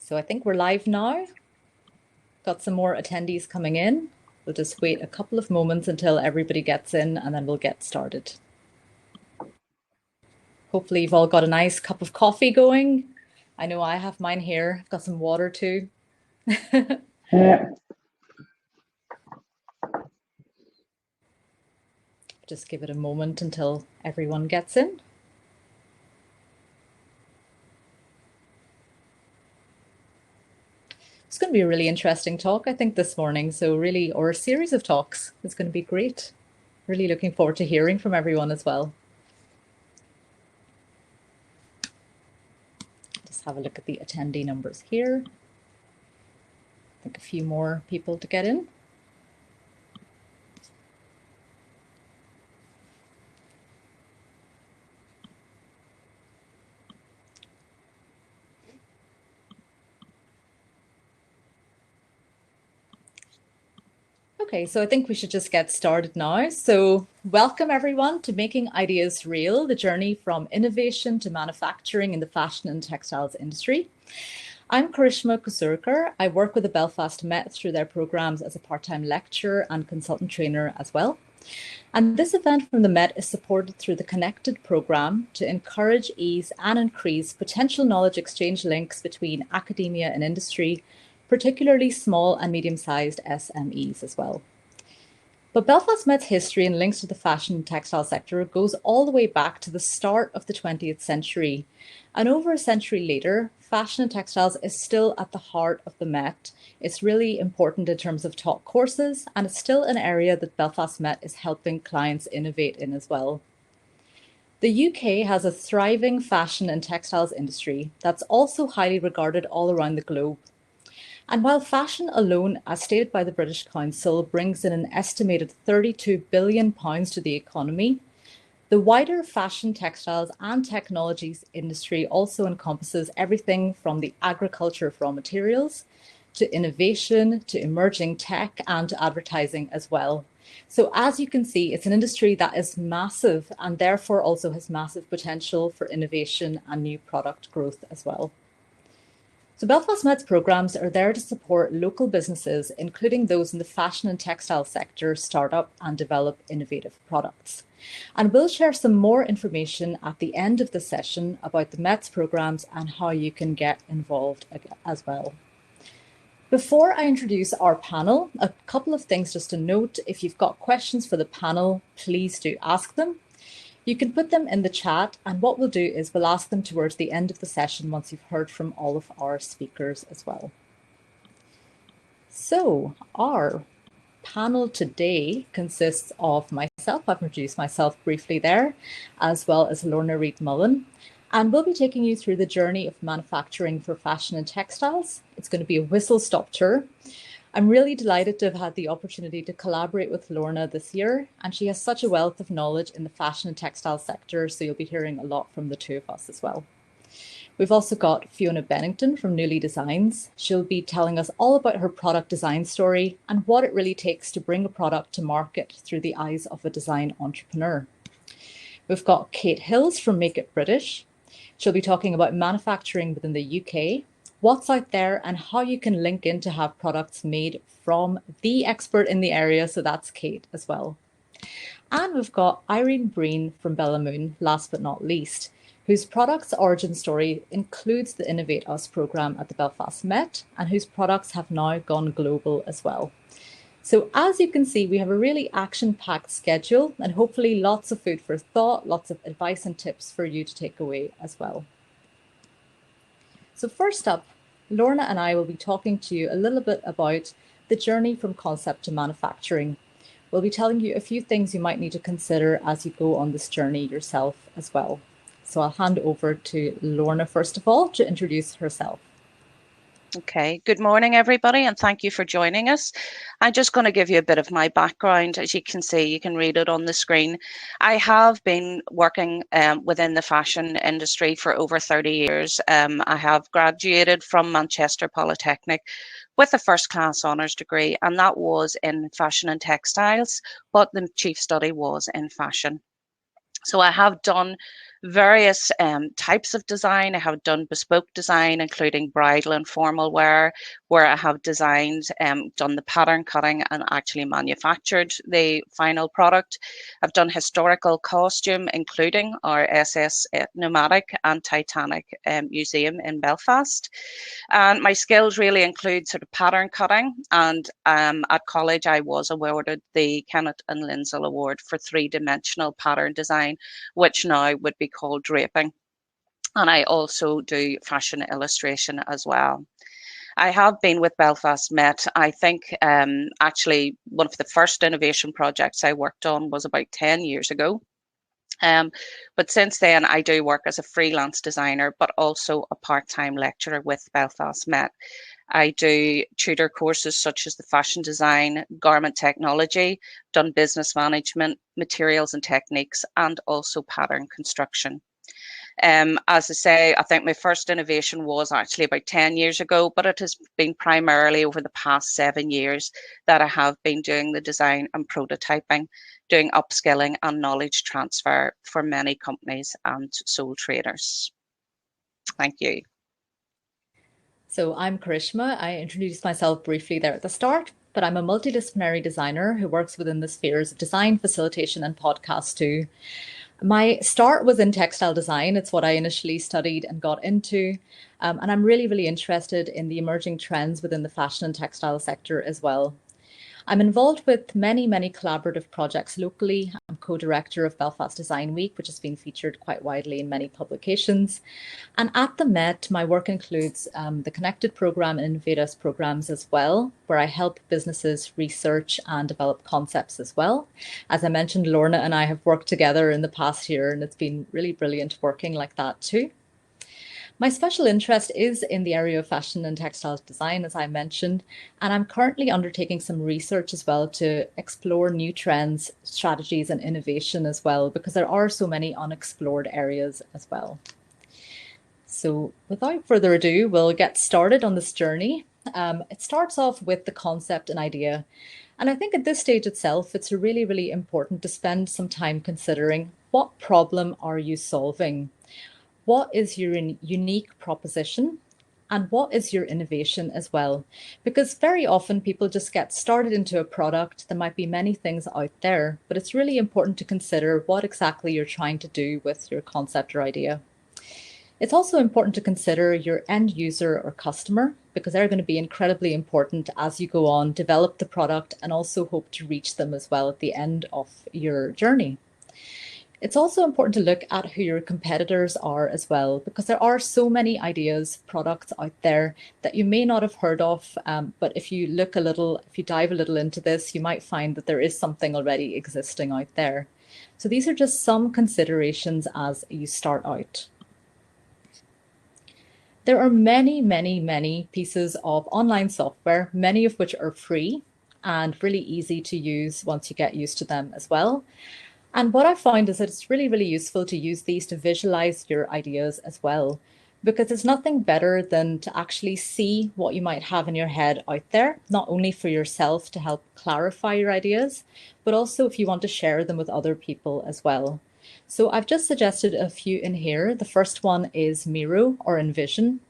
So I think we're live now. Got some more attendees coming in. We'll just wait a couple of moments until everybody gets in and then we'll get started. Hopefully you've all got a nice cup of coffee going. I know I have mine here. I've got some water too. Just give it a moment until everyone gets in. It's going to be a really interesting talk, I think, this morning. Or a series of talks. It's going to be great. Really looking forward to hearing from everyone as well. Just have a look at the attendee numbers here. I think a few more people to get in. Okay, so I think we should just get started now. So welcome everyone to Making Ideas Real, the journey from innovation to manufacturing in the fashion and textiles industry. I'm Karishma Kusurkar. I work with the Belfast Met through their programs as a part-time lecturer and consultant trainer as well. And this event from the Met is supported through the Connected programme to encourage, ease and increase potential knowledge exchange links between academia and industry, particularly small and medium-sized SMEs as well. But Belfast Met's history and links to the fashion and textile sector goes all the way back to the start of the 20th century. And over a century later, fashion and textiles is still at the heart of the Met. It's really important in terms of taught courses, and it's still an area that Belfast Met is helping clients innovate in as well. The UK has a thriving fashion and textiles industry that's also highly regarded all around the globe. And while fashion alone, as stated by the British Council, brings in an estimated £32 billion to the economy, the wider fashion, textiles and technologies industry also encompasses everything from the agriculture of raw materials to innovation, to emerging tech and to advertising as well. So as you can see, it's an industry that is massive and therefore also has massive potential for innovation and new product growth as well. So Belfast Met's programmes are there to support local businesses, including those in the fashion and textile sector, start up and develop innovative products. And we'll share some more information at the end of the session about the Met's programmes and how you can get involved as well. Before I introduce our panel, a couple of things just to note. If you've got questions for the panel, please do ask them. You can put them in the chat, and what we'll do is we'll ask them towards the end of the session once you've heard from all of our speakers as well. So our panel today consists of myself. I've introduced myself briefly there, as well as Lorna Reid-Mullen. And we'll be taking you through the journey of manufacturing for fashion and textiles. It's going to be a whistle-stop tour. I'm really delighted to have had the opportunity to collaborate with Lorna this year, and she has such a wealth of knowledge in the fashion and textile sector, so you'll be hearing a lot from the two of us as well. We've also got Fiona Bennington from Nuli Designs. She'll be telling us all about her product design story and what it really takes to bring a product to market through the eyes of a design entrepreneur. We've got Kate Hills from Make It British. She'll be talking about manufacturing within the UK, what's out there and how you can link in to have products made from the expert in the area. So that's Kate as well. And we've got Irene Breen from Bellamoon, last but not least, whose product's origin story includes the Innovate Us programme at the Belfast Met and whose products have now gone global as well. So as you can see, we have a really action-packed schedule and hopefully lots of food for thought, lots of advice and tips for you to take away as well. So first up, Lorna and I will be talking to you a little bit about the journey from concept to manufacturing. We'll be telling you a few things you might need to consider as you go on this journey yourself as well. So I'll hand over to Lorna first of all to introduce herself. Okay, good morning everybody and thank you for joining us. I'm just going to give you a bit of my background. As you can see, you can read it on the screen. I have been working within the fashion industry for over 30 years. I have graduated from Manchester Polytechnic with a first class honours degree, and that was in fashion and textiles, but the chief study was in fashion. So I have done various types of design. I have done bespoke design, including bridal and formal wear, where I have designed, done the pattern cutting and actually manufactured the final product. I've done historical costume, including our SS Pneumatic and Titanic Museum in Belfast. And my skills really include sort of pattern cutting. And at college, I was awarded the Kennett and Lindsell Award for three-dimensional pattern design, which now would be called draping. And I also do fashion illustration as well. I have been with Belfast Met. I think actually one of the first innovation projects I worked on was about 10 years ago. But since then, I do work as a freelance designer, but also a part-time lecturer with Belfast Met. I do tutor courses such as the fashion design, garment technology, done business management, materials and techniques, and also pattern construction. As I say, I think my first innovation was actually about 10 years ago, but it has been primarily over the past 7 years that I have been doing the design and prototyping, doing upskilling and knowledge transfer for many companies and sole traders. Thank you. So I'm Karishma. I introduced myself briefly there at the start, but I'm a multidisciplinary designer who works within the spheres of design, facilitation, and podcast too. My start was in textile design. It's what I initially studied and got into. And I'm really, really interested in the emerging trends within the fashion and textile sector as well. I'm involved with many, many collaborative projects locally. I'm co-director of Belfast Design Week, which has been featured quite widely in many publications. And at the Met, my work includes the Connected Programme and Innovators programs as well, where I help businesses research and develop concepts as well. As I mentioned, Lorna and I have worked together in the past year, and it's been really brilliant working like that too. My special interest is in the area of fashion and textiles design, as I mentioned, and I'm currently undertaking some research as well to explore new trends, strategies, and innovation as well, because there are so many unexplored areas as well. So without further ado, we'll get started on this journey. It starts off with the concept and idea. And I think at this stage itself, it's really, really important to spend some time considering what problem are you solving? What is your unique proposition? And what is your innovation as well? Because very often people just get started into a product. There might be many things out there, but it's really important to consider what exactly you're trying to do with your concept or idea. It's also important to consider your end user or customer, because they're going to be incredibly important as you go on, develop the product, and also hope to reach them as well at the end of your journey. It's also important to look at who your competitors are as well, because there are so many ideas, products out there that you may not have heard of. But if you look a little, if you dive a little into this, you might find that there is something already existing out there. So these are just some considerations as you start out. There are many, many, many pieces of online software, many of which are free and really easy to use once you get used to them as well. And what I find is that it's really, really useful to use these to visualize your ideas as well, because there's nothing better than to actually see what you might have in your head out there, not only for yourself to help clarify your ideas, but also if you want to share them with other people as well. So I've just suggested a few in here. The first one is Miro or Envision.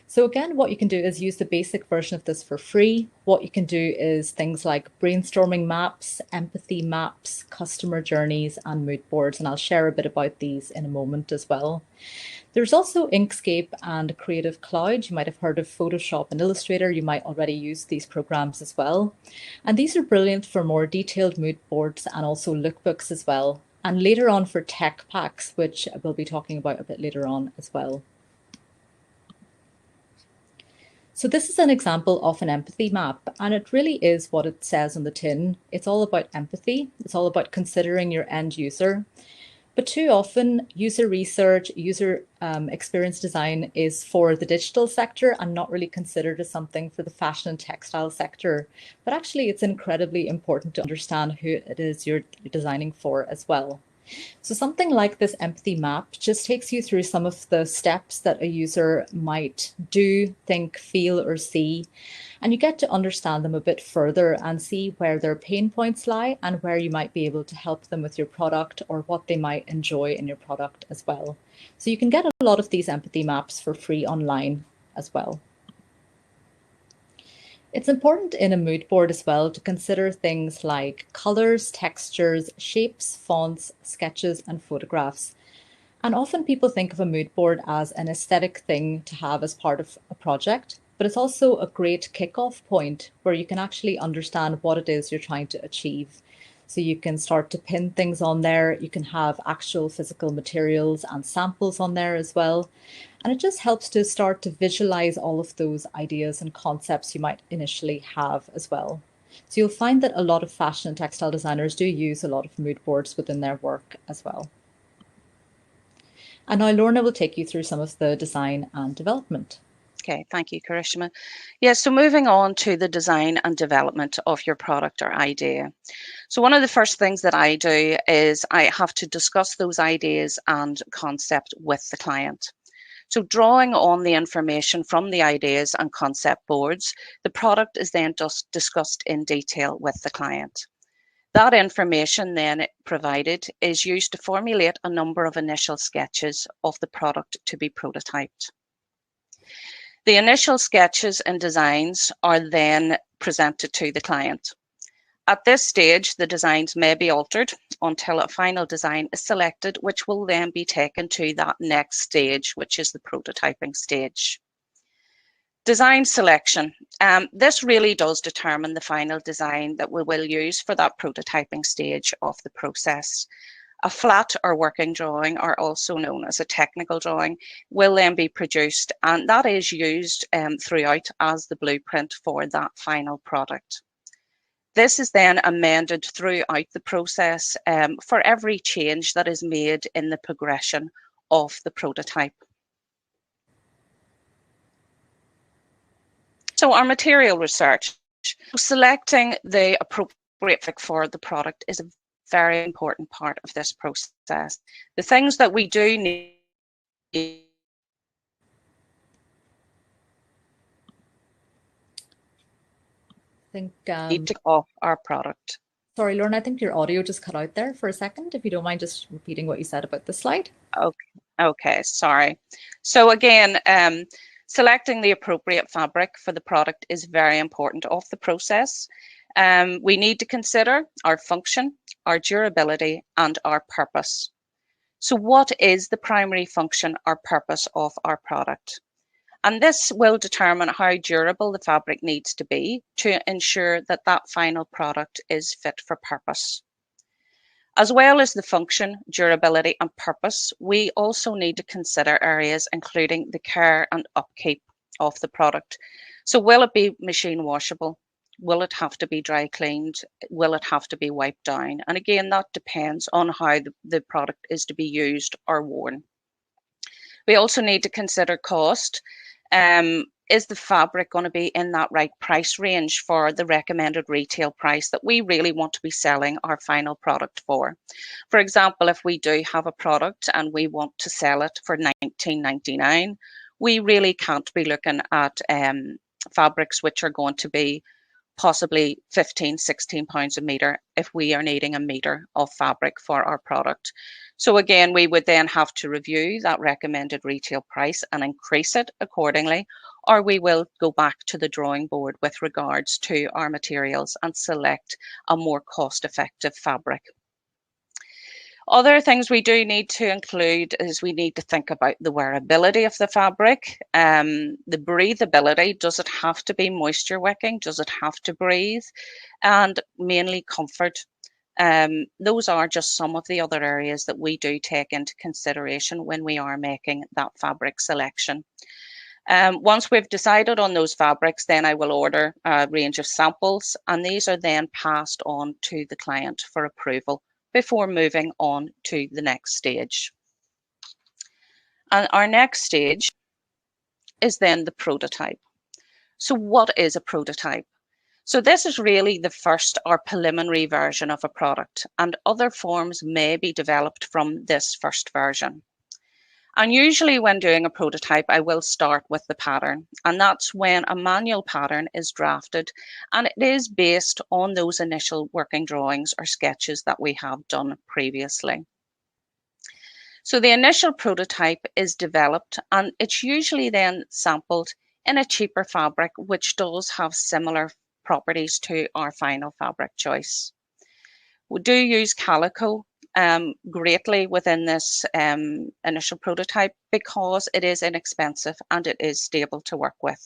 So again, what you can do is use the basic version of this for free. What you can do is things like brainstorming maps, empathy maps, customer journeys, and mood boards. And I'll share a bit about these in a moment as well. There's also Inkscape and Creative Cloud. You might have heard of Photoshop and Illustrator. You might already use these programs as well. And these are brilliant for more detailed mood boards and also lookbooks as well. And later on for tech packs, which we'll be talking about a bit later on as well. So this is an example of an empathy map, and it really is what it says on the tin. It's all about empathy. It's all about considering your end user. But too often, user research, user experience design is for the digital sector and not really considered as something for the fashion and textile sector. But actually, it's incredibly important to understand who it is you're designing for as well. So something like this empathy map just takes you through some of the steps that a user might do, think, feel, or see. And you get to understand them a bit further and see where their pain points lie and where you might be able to help them with your product or what they might enjoy in your product as well. So you can get a lot of these empathy maps for free online as well. It's important in a mood board as well to consider things like colors, textures, shapes, fonts, sketches, and photographs. And often people think of a mood board as an aesthetic thing to have as part of a project, but it's also a great kickoff point where you can actually understand what it is you're trying to achieve. So you can start to pin things on there. You can have actual physical materials and samples on there as well. And it just helps to start to visualize all of those ideas and concepts you might initially have as well. So you'll find that a lot of fashion and textile designers do use a lot of mood boards within their work as well. And now Lorna will take you through some of the design and development. Okay, thank you, Karishma. Yes, so moving on to the design and development of your product or idea. So one of the first things that I do is I have to discuss those ideas and concept with the client. So drawing on the information from the ideas and concept boards, the product is then just discussed in detail with the client. That information then provided is used to formulate a number of initial sketches of the product to be prototyped. The initial sketches and designs are then presented to the client. At this stage, the designs may be altered until a final design is selected, which will then be taken to that next stage, which is the prototyping stage. Design selection. This really does determine the final design that we will use for that prototyping stage of the process. A flat or working drawing, or also known as a technical drawing, will then be produced, and that is used throughout as the blueprint for that final product. This is then amended throughout the process for every change that is made in the progression of the prototype. So our material research, selecting the appropriate fabric for the product is a very important part of this process. The things that we do need to off our product. Sorry, Lorna, I think your audio just cut out there for a second. If you don't mind just repeating what you said about the slide. Okay, sorry. So again, selecting the appropriate fabric for the product is very important of the process. We need to consider our function, our durability, and our purpose. So what is the primary function or purpose of our product? And this will determine how durable the fabric needs to be to ensure that that final product is fit for purpose. As well as the function, durability, and purpose, we also need to consider areas including the care and upkeep of the product. So will it be machine washable? Will it have to be dry cleaned? Will it have to be wiped down? And again, that depends on how the product is to be used or worn. We also need to consider cost. Is the fabric going to be in that right price range for the recommended retail price that we really want to be selling our final product for? For example, if we do have a product and we want to sell it for $19.99, we really can't be looking at fabrics which are going to be possibly 15, 16 pounds a metre if we are needing a metre of fabric for our product. So again, we would then have to review that recommended retail price and increase it accordingly, or we will go back to the drawing board with regards to our materials and select a more cost-effective fabric. Other things we do need to include is we need to think about the wearability of the fabric, the breathability. Does it have to be moisture wicking? Does it have to breathe? And mainly comfort. Those are just some of the other areas that we do take into consideration when we are making that fabric selection. Once we've decided on those fabrics, then I will order a range of samples, and these are then passed on to the client for approval before moving on to the next stage. And our next stage is then the prototype. So what is a prototype? So this is really the first or preliminary version of a product, and other forms may be developed from this first version. And usually when doing a prototype, I will start with the pattern, and that's when a manual pattern is drafted, and it is based on those initial working drawings or sketches that we have done previously. So the initial prototype is developed, and it's usually then sampled in a cheaper fabric, which does have similar properties to our final fabric choice. We do use calico greatly within this initial prototype because it is inexpensive and it is stable to work with.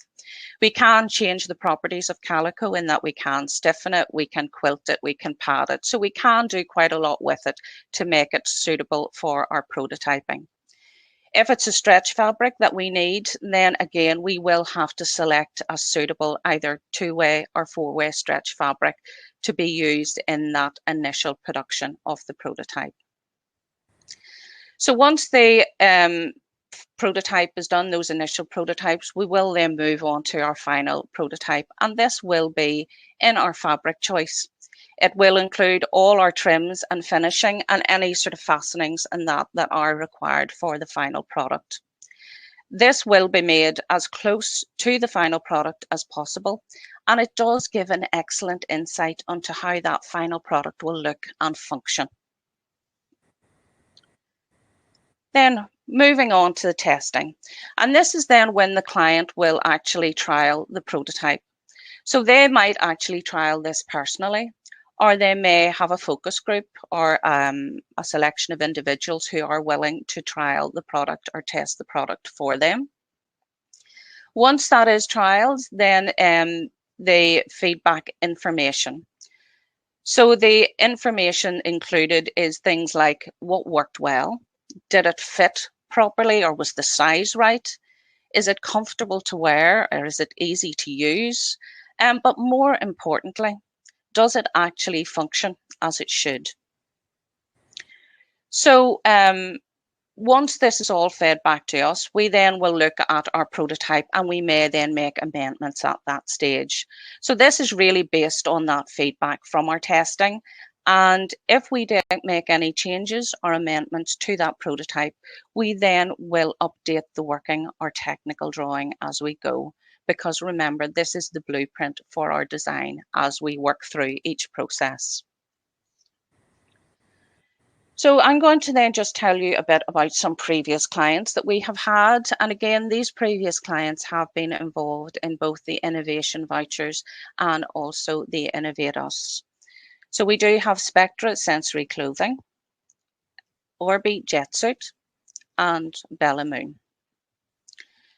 We can change the properties of calico in that we can stiffen it, we can quilt it, we can pad it. So we can do quite a lot with it to make it suitable for our prototyping. If it's a stretch fabric that we need, then again, we will have to select a suitable either two-way or four-way stretch fabric to be used in that initial production of the prototype. So once the prototype is done, those initial prototypes, we will then move on to our final prototype, and this will be in our fabric choice. It will include all our trims and finishing and any sort of fastenings and that are required for the final product. This will be made as close to the final product as possible, and it does give an excellent insight onto how that final product will look and function. Then moving on to the testing, and this is then when the client will actually trial the prototype. So they might actually trial this personally, or they may have a focus group or a selection of individuals who are willing to trial the product or test the product for them. Once that is trialed, then the feedback information. So the information included is things like what worked well, did it fit properly or was the size right, is it comfortable to wear or is it easy to use, but more importantly, does it actually function as it should? So once this is all fed back to us, we then will look at our prototype and we may then make amendments at that stage. So this is really based on that feedback from our testing. And if we don't make any changes or amendments to that prototype, we then will update the working or technical drawing as we go. Because remember, this is the blueprint for our design as we work through each process. So I'm going to then just tell you a bit about some previous clients that we have had. And again, these previous clients have been involved in both the innovation vouchers and also the Innovate Us. So we do have Spectra Sensory Clothing, Orbi Jetsuit, and Bella Moon.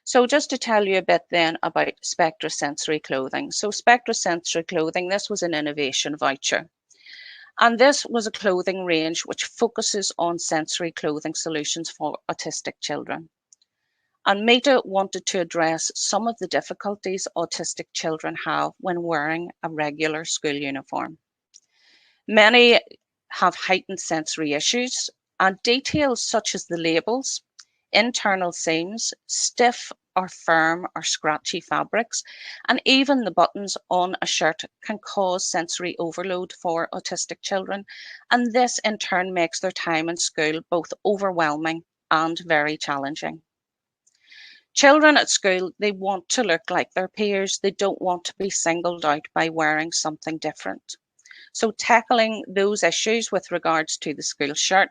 So just to tell you a bit then about Spectra Sensory Clothing. So Spectra Sensory Clothing, this was an innovation voucher. And this was a clothing range which focuses on sensory clothing solutions for autistic children. And Meta wanted to address some of the difficulties autistic children have when wearing a regular school uniform. Many have heightened sensory issues, and details such as the labels, internal seams, stiff or firm or scratchy fabrics, and even the buttons on a shirt can cause sensory overload for autistic children. And this in turn makes their time in school both overwhelming and very challenging. Children at school, they want to look like their peers. They don't want to be singled out by wearing something different. So tackling those issues with regards to the school shirt,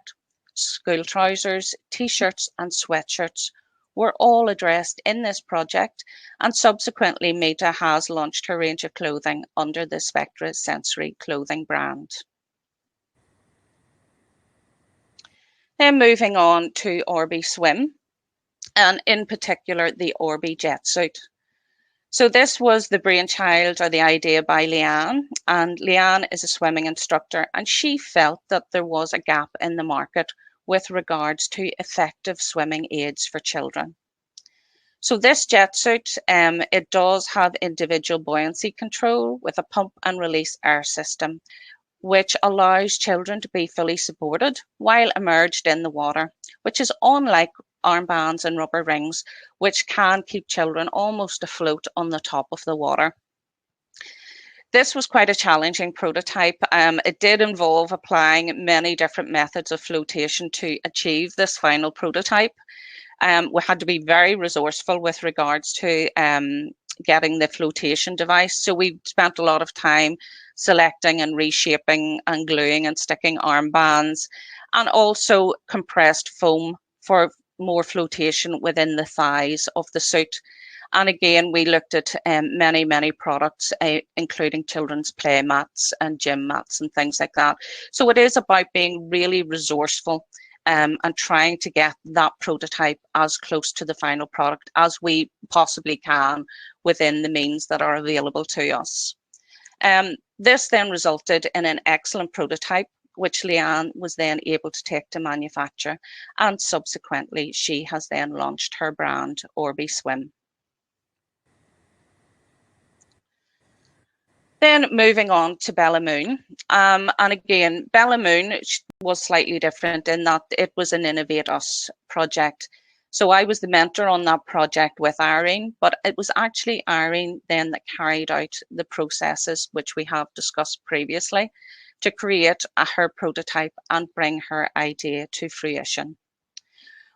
school trousers, t-shirts and sweatshirts were all addressed in this project, and subsequently Meta has launched her range of clothing under the Spectra Sensory Clothing brand. Then moving on to Orbi Swim, and in particular the Orbi Jetsuit. So this was the brainchild or the idea by Leanne, and Leanne is a swimming instructor, and she felt that there was a gap in the market with regards to effective swimming aids for children. So this jetsuit, it does have individual buoyancy control with a pump and release air system, which allows children to be fully supported while immersed in the water, which is unlike armbands and rubber rings, which can keep children almost afloat on the top of the water. This was quite a challenging prototype. It did involve applying many different methods of flotation to achieve this final prototype. We had to be very resourceful with regards to getting the flotation device. So we spent a lot of time selecting and reshaping and gluing and sticking armbands, and also compressed foam for more flotation within the thighs of the suit. And again, we looked at many products, including children's play mats and gym mats and things like that. So it is about being really resourceful and trying to get that prototype as close to the final product as we possibly can within the means that are available to us. This then resulted in an excellent prototype, which Leanne was then able to take to manufacture, and subsequently she has then launched her brand, Orby Swim. Then moving on to Bella Moon. And again, Bella Moon was slightly different in that it was an Innovate Us project. So I was the mentor on that project with Irene, but it was actually Irene then that carried out the processes which we have discussed previously to create her prototype and bring her idea to fruition.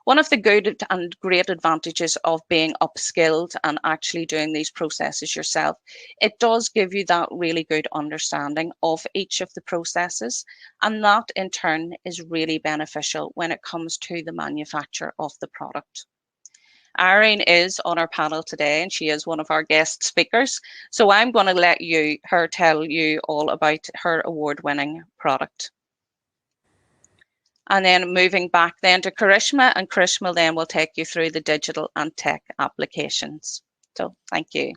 One of the good and great advantages of being upskilled and actually doing these processes yourself, it does give you that really good understanding of each of the processes, and that in turn is really beneficial when it comes to the manufacture of the product. Irene is on our panel today and she is one of our guest speakers. So I'm going to let her tell you all about her award-winning product. And then moving back then to Karishma, and Karishma then will take you through the digital and tech applications. So thank you.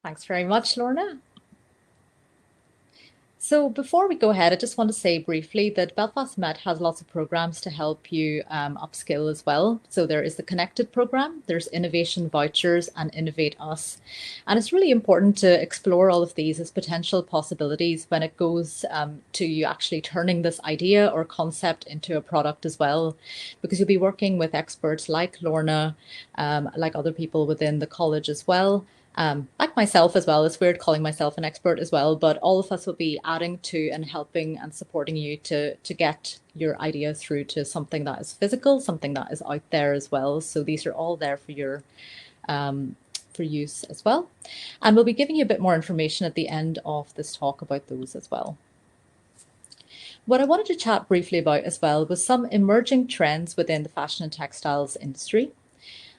Thanks very much, Lorna. So before we go ahead, I just want to say briefly that Belfast Met has lots of programs to help you upskill as well. So there is the Connected program, there's Innovation Vouchers and Innovate Us. And it's really important to explore all of these as potential possibilities when it goes to you actually turning this idea or concept into a product as well, because you'll be working with experts like Lorna, like other people within the college as well. Like myself as well, it's weird calling myself an expert as well, but all of us will be adding to and helping and supporting you to get your idea through to something that is physical, something that is out there as well. So these are all there for your for use as well. And we'll be giving you a bit more information at the end of this talk about those as well. What I wanted to chat briefly about as well was some emerging trends within the fashion and textiles industry.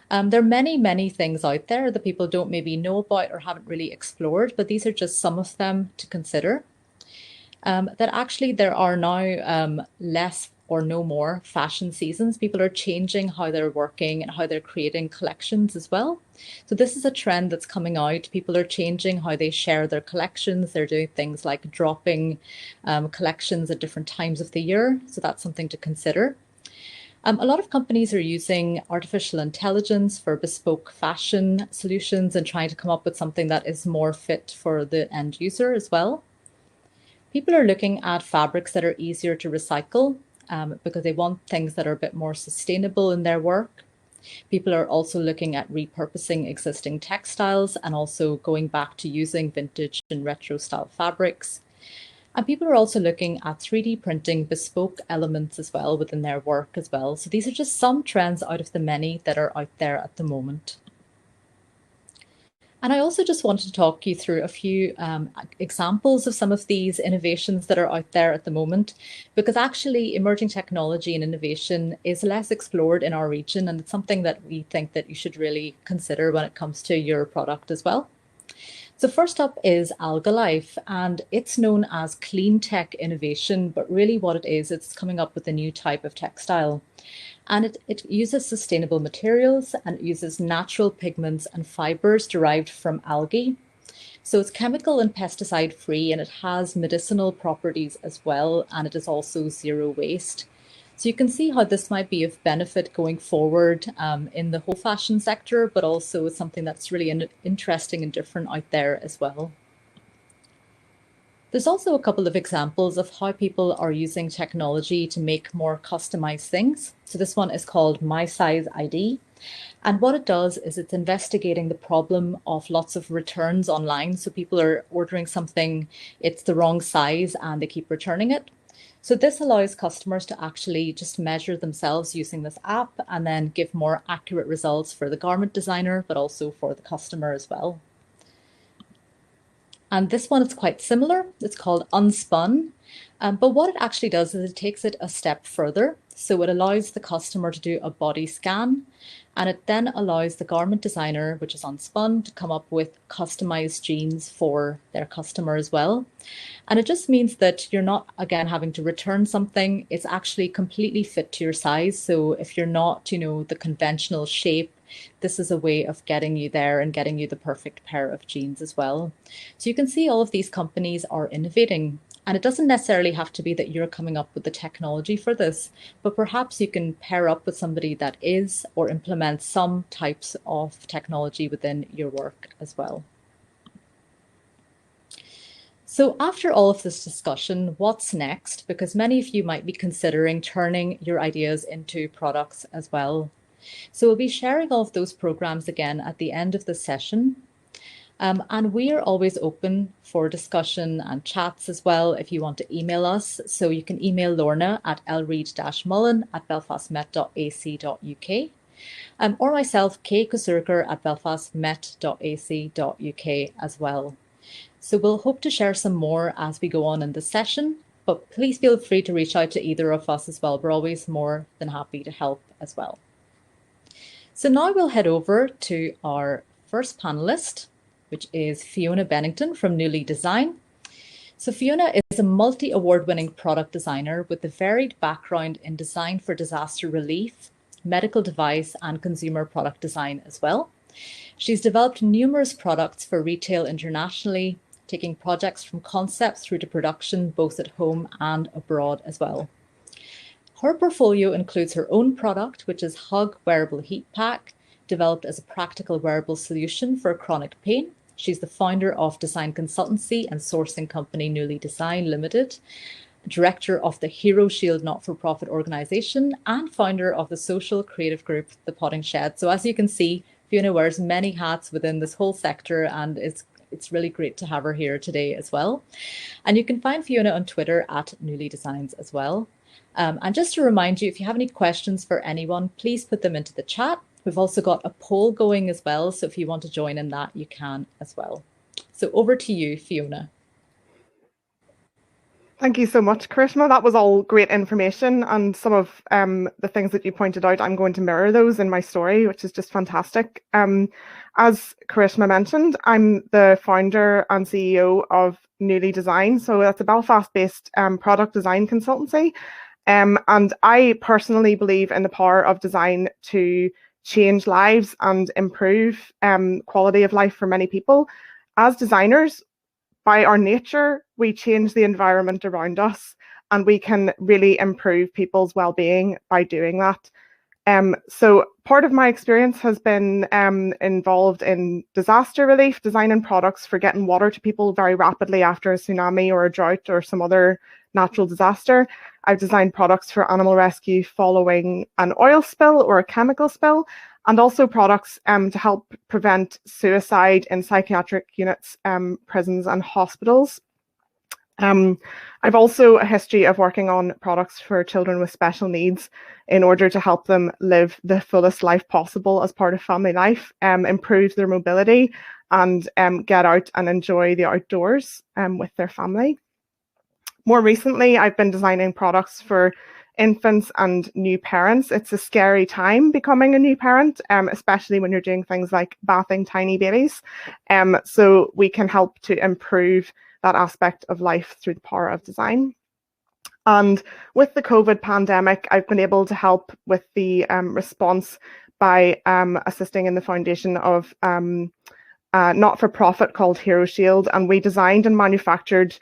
There are many things out there that people don't maybe know about or haven't really explored, but these are just some of them to consider. That actually there are now less or no more fashion seasons. People are changing how they're working and how they're creating collections as well. So this is a trend that's coming out. People are changing how they share their collections. They're doing things like dropping collections at different times of the year. So that's something to consider. A lot of companies are using artificial intelligence for bespoke fashion solutions and trying to come up with something that is more fit for the end user as well. People are looking at fabrics that are easier to recycle because they want things that are a bit more sustainable in their work. People are also looking at repurposing existing textiles and also going back to using vintage and retro style fabrics. And people are also looking at 3D printing bespoke elements as well within their work as well. So these are just some trends out of the many that are out there at the moment. And I also just wanted to talk you through a few examples of some of these innovations that are out there at the moment, because actually emerging technology and innovation is less explored in our region, and it's something that we think that you should really consider when it comes to your product as well. So first up is AlgaLife, and it's known as clean tech innovation, but really what it is, it's coming up with a new type of textile. And it uses sustainable materials and it uses natural pigments and fibers derived from algae. So it's chemical and pesticide free, and it has medicinal properties as well, and it is also zero waste. So you can see how this might be of benefit going forward in the whole fashion sector, but also it's something that's really interesting and different out there as well. There's also a couple of examples of how people are using technology to make more customized things. So this one is called My Size ID. And what it does is it's investigating the problem of lots of returns online. So people are ordering something, it's the wrong size, and they keep returning it. So this allows customers to actually just measure themselves using this app and then give more accurate results for the garment designer, but also for the customer as well. And this one is quite similar. It's called Unspun. But what it actually does is it takes it a step further. So it allows the customer to do a body scan, and it then allows the garment designer, which is Unspun, to come up with customized jeans for their customer as well. And it just means that you're not, again, having to return something. It's actually completely fit to your size. So if you're not, the conventional shape, this is a way of getting you there and getting you the perfect pair of jeans as well. So you can see all of these companies are innovating. And it doesn't necessarily have to be that you're coming up with the technology for this, but perhaps you can pair up with somebody that is or implements some types of technology within your work as well. So after all of this discussion, what's next? Because many of you might be considering turning your ideas into products as well. So we'll be sharing all of those programs again at the end of the session. And we are always open for discussion and chats as well if you want to email us. So you can email Lorna at lreid-mullen@belfastmet.ac.uk or myself, Kay Kosurker at belfastmet.ac.uk as well. So we'll hope to share some more as we go on in the session, but please feel free to reach out to either of us as well. We're always more than happy to help as well. So now we'll head over to our first panelist, which is Fiona Bennington from Nuli Design. So Fiona is a multi-award-winning product designer with a varied background in design for disaster relief, medical device, and consumer product design as well. She's developed numerous products for retail internationally, taking projects from concept through to production, both at home and abroad as well. Her portfolio includes her own product, which is Hug Wearable Heat Pack, developed as a practical wearable solution for chronic pain. She's the founder of design consultancy and sourcing company Nuli Design Limited, director of the Hero Shield not-for-profit organisation, and founder of the social creative group The Potting Shed. So as you can see, Fiona wears many hats within this whole sector, and it's really great to have her here today as well. And you can find Fiona on Twitter at Nuli Designs as well. And just to remind you, if you have any questions for anyone, please put them into the chat. We've also got a poll going as well, so if you want to join in that, you can as well. So over to you, Fiona. Thank you so much, Karishma. That was all great information, and some of the things that you pointed out, I'm going to mirror those in my story, which is just fantastic. As Karishma mentioned, I'm the founder and CEO of Nuli Design. So that's a Belfast-based product design consultancy. And I personally believe in the power of design to change lives and improve quality of life for many people. As designers, by our nature, we change the environment around us, and we can really improve people's well-being by doing that. So part of my experience has been involved in disaster relief, designing products for getting water to people very rapidly after a tsunami or a drought or some other natural disaster. I've designed products for animal rescue following an oil spill or a chemical spill, and also products to help prevent suicide in psychiatric units, prisons and hospitals. I've also a history of working on products for children with special needs in order to help them live the fullest life possible as part of family life, improve their mobility, and get out and enjoy the outdoors with their family. More recently, I've been designing products for infants and new parents. It's a scary time becoming a new parent, especially when you're doing things like bathing tiny babies. So we can help to improve that aspect of life through the power of design. And with the COVID pandemic, I've been able to help with the response by assisting in the foundation of a not-for-profit called Hero Shield. And we designed and manufactured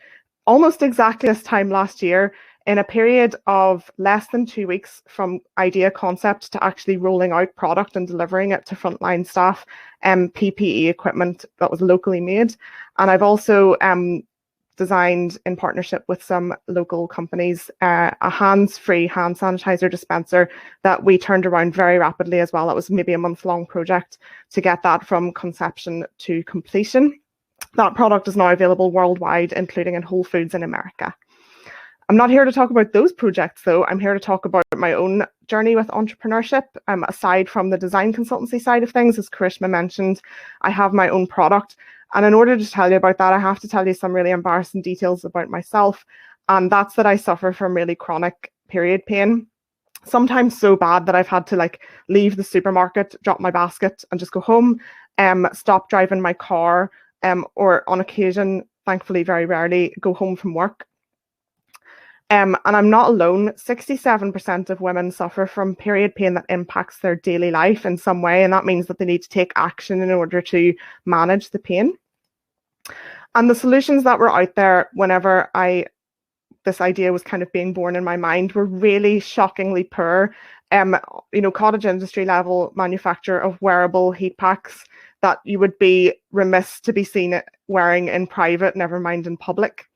almost exactly this time last year, in a period of less than 2 weeks from idea concept to actually rolling out product and delivering it to frontline staff, PPE equipment that was locally made. And I've also designed in partnership with some local companies a hands-free hand sanitizer dispenser that we turned around very rapidly as well. That was maybe a month-long project to get that from conception to completion. That product is now available worldwide, including in Whole Foods in America. I'm not here to talk about those projects, though. I'm here to talk about my own journey with entrepreneurship. Aside from the design consultancy side of things, as Karishma mentioned, I have my own product. And in order to tell you about that, I have to tell you some really embarrassing details about myself. And that's that I suffer from really chronic period pain. Sometimes so bad that I've had to leave the supermarket, drop my basket and just go home, stop driving my car, or on occasion, thankfully very rarely, go home from work. And I'm not alone. 67% of women suffer from period pain that impacts their daily life in some way, and that means that they need to take action in order to manage the pain. And the solutions that were out there whenever this idea was kind of being born in my mind were really shockingly poor. Cottage industry level manufacture of wearable heat packs that you would be remiss to be seen wearing in private, never mind in public.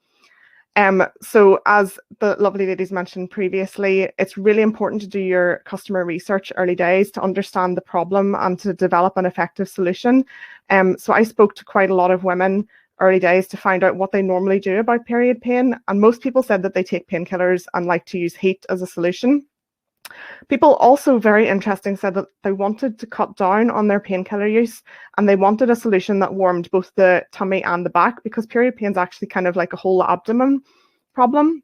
So as the lovely ladies mentioned previously, it's really important to do your customer research early days to understand the problem and to develop an effective solution. So I spoke to quite a lot of women early days to find out what they normally do about period pain. And most people said that they take painkillers and like to use heat as a solution. People also, very interesting, said that they wanted to cut down on their painkiller use and they wanted a solution that warmed both the tummy and the back, because period pain is actually kind of like a whole abdomen problem.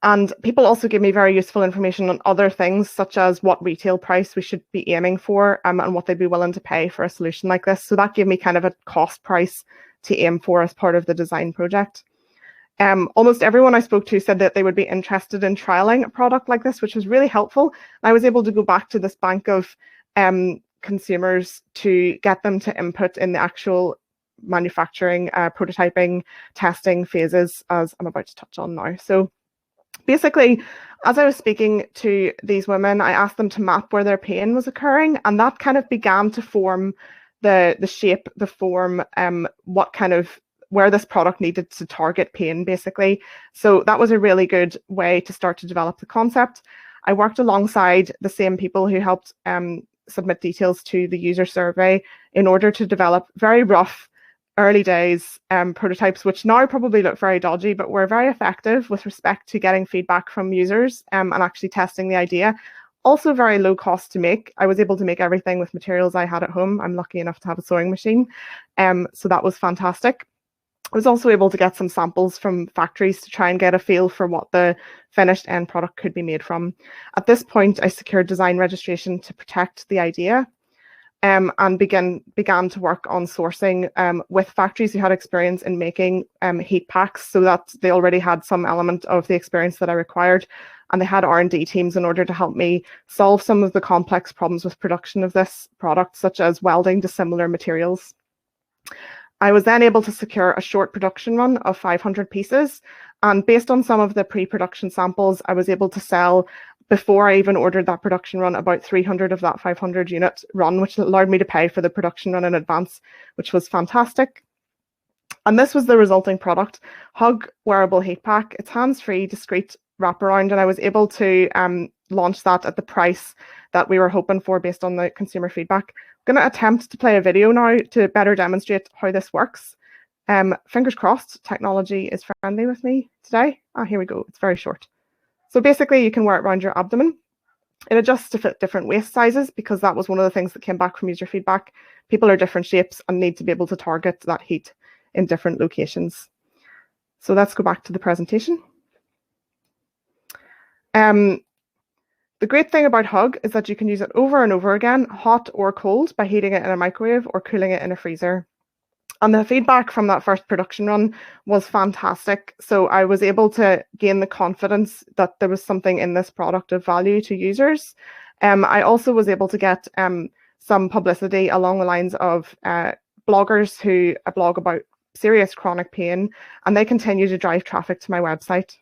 And people also gave me very useful information on other things, such as what retail price we should be aiming for and what they'd be willing to pay for a solution like this. So that gave me kind of a cost price to aim for as part of the design project. Almost everyone I spoke to said that they would be interested in trialing a product like this, which was really helpful. I was able to go back to this bank of consumers to get them to input in the actual manufacturing, prototyping, testing phases, as I'm about to touch on now. So basically, as I was speaking to these women, I asked them to map where their pain was occurring, and that kind of began to form the shape, the form, where this product needed to target pain, basically. So that was a really good way to start to develop the concept. I worked alongside the same people who helped submit details to the user survey in order to develop very rough, early days prototypes, which now probably look very dodgy, but were very effective with respect to getting feedback from users and actually testing the idea. Also very low cost to make. I was able to make everything with materials I had at home. I'm lucky enough to have a sewing machine. So that was fantastic. I was also able to get some samples from factories to try and get a feel for what the finished end product could be made from. At this point, I secured design registration to protect the idea and began to work on sourcing with factories who had experience in making heat packs, so that they already had some element of the experience that I required. And they had R&D teams in order to help me solve some of the complex problems with production of this product, such as welding dissimilar materials. I was then able to secure a short production run of 500 pieces. And based on some of the pre-production samples, I was able to sell, before I even ordered that production run, about 300 of that 500 unit run, which allowed me to pay for the production run in advance, which was fantastic. And this was the resulting product, Hug Wearable Heat Pack. It's hands-free, discreet wraparound, and I was able to launch that at the price that we were hoping for based on the consumer feedback. I'm going to attempt to play a video now to better demonstrate how this works. Fingers crossed, technology is friendly with me today. Here we go. It's very short. So basically, you can wear it around your abdomen. It adjusts to fit different waist sizes, because that was one of the things that came back from user feedback. People are different shapes and need to be able to target that heat in different locations. So let's go back to the presentation. The great thing about Hug is that you can use it over and over again, hot or cold, by heating it in a microwave or cooling it in a freezer. And the feedback from that first production run was fantastic. So I was able to gain the confidence that there was something in this product of value to users. I also was able to get some publicity along the lines of bloggers who blog about serious chronic pain, and they continue to drive traffic to my website.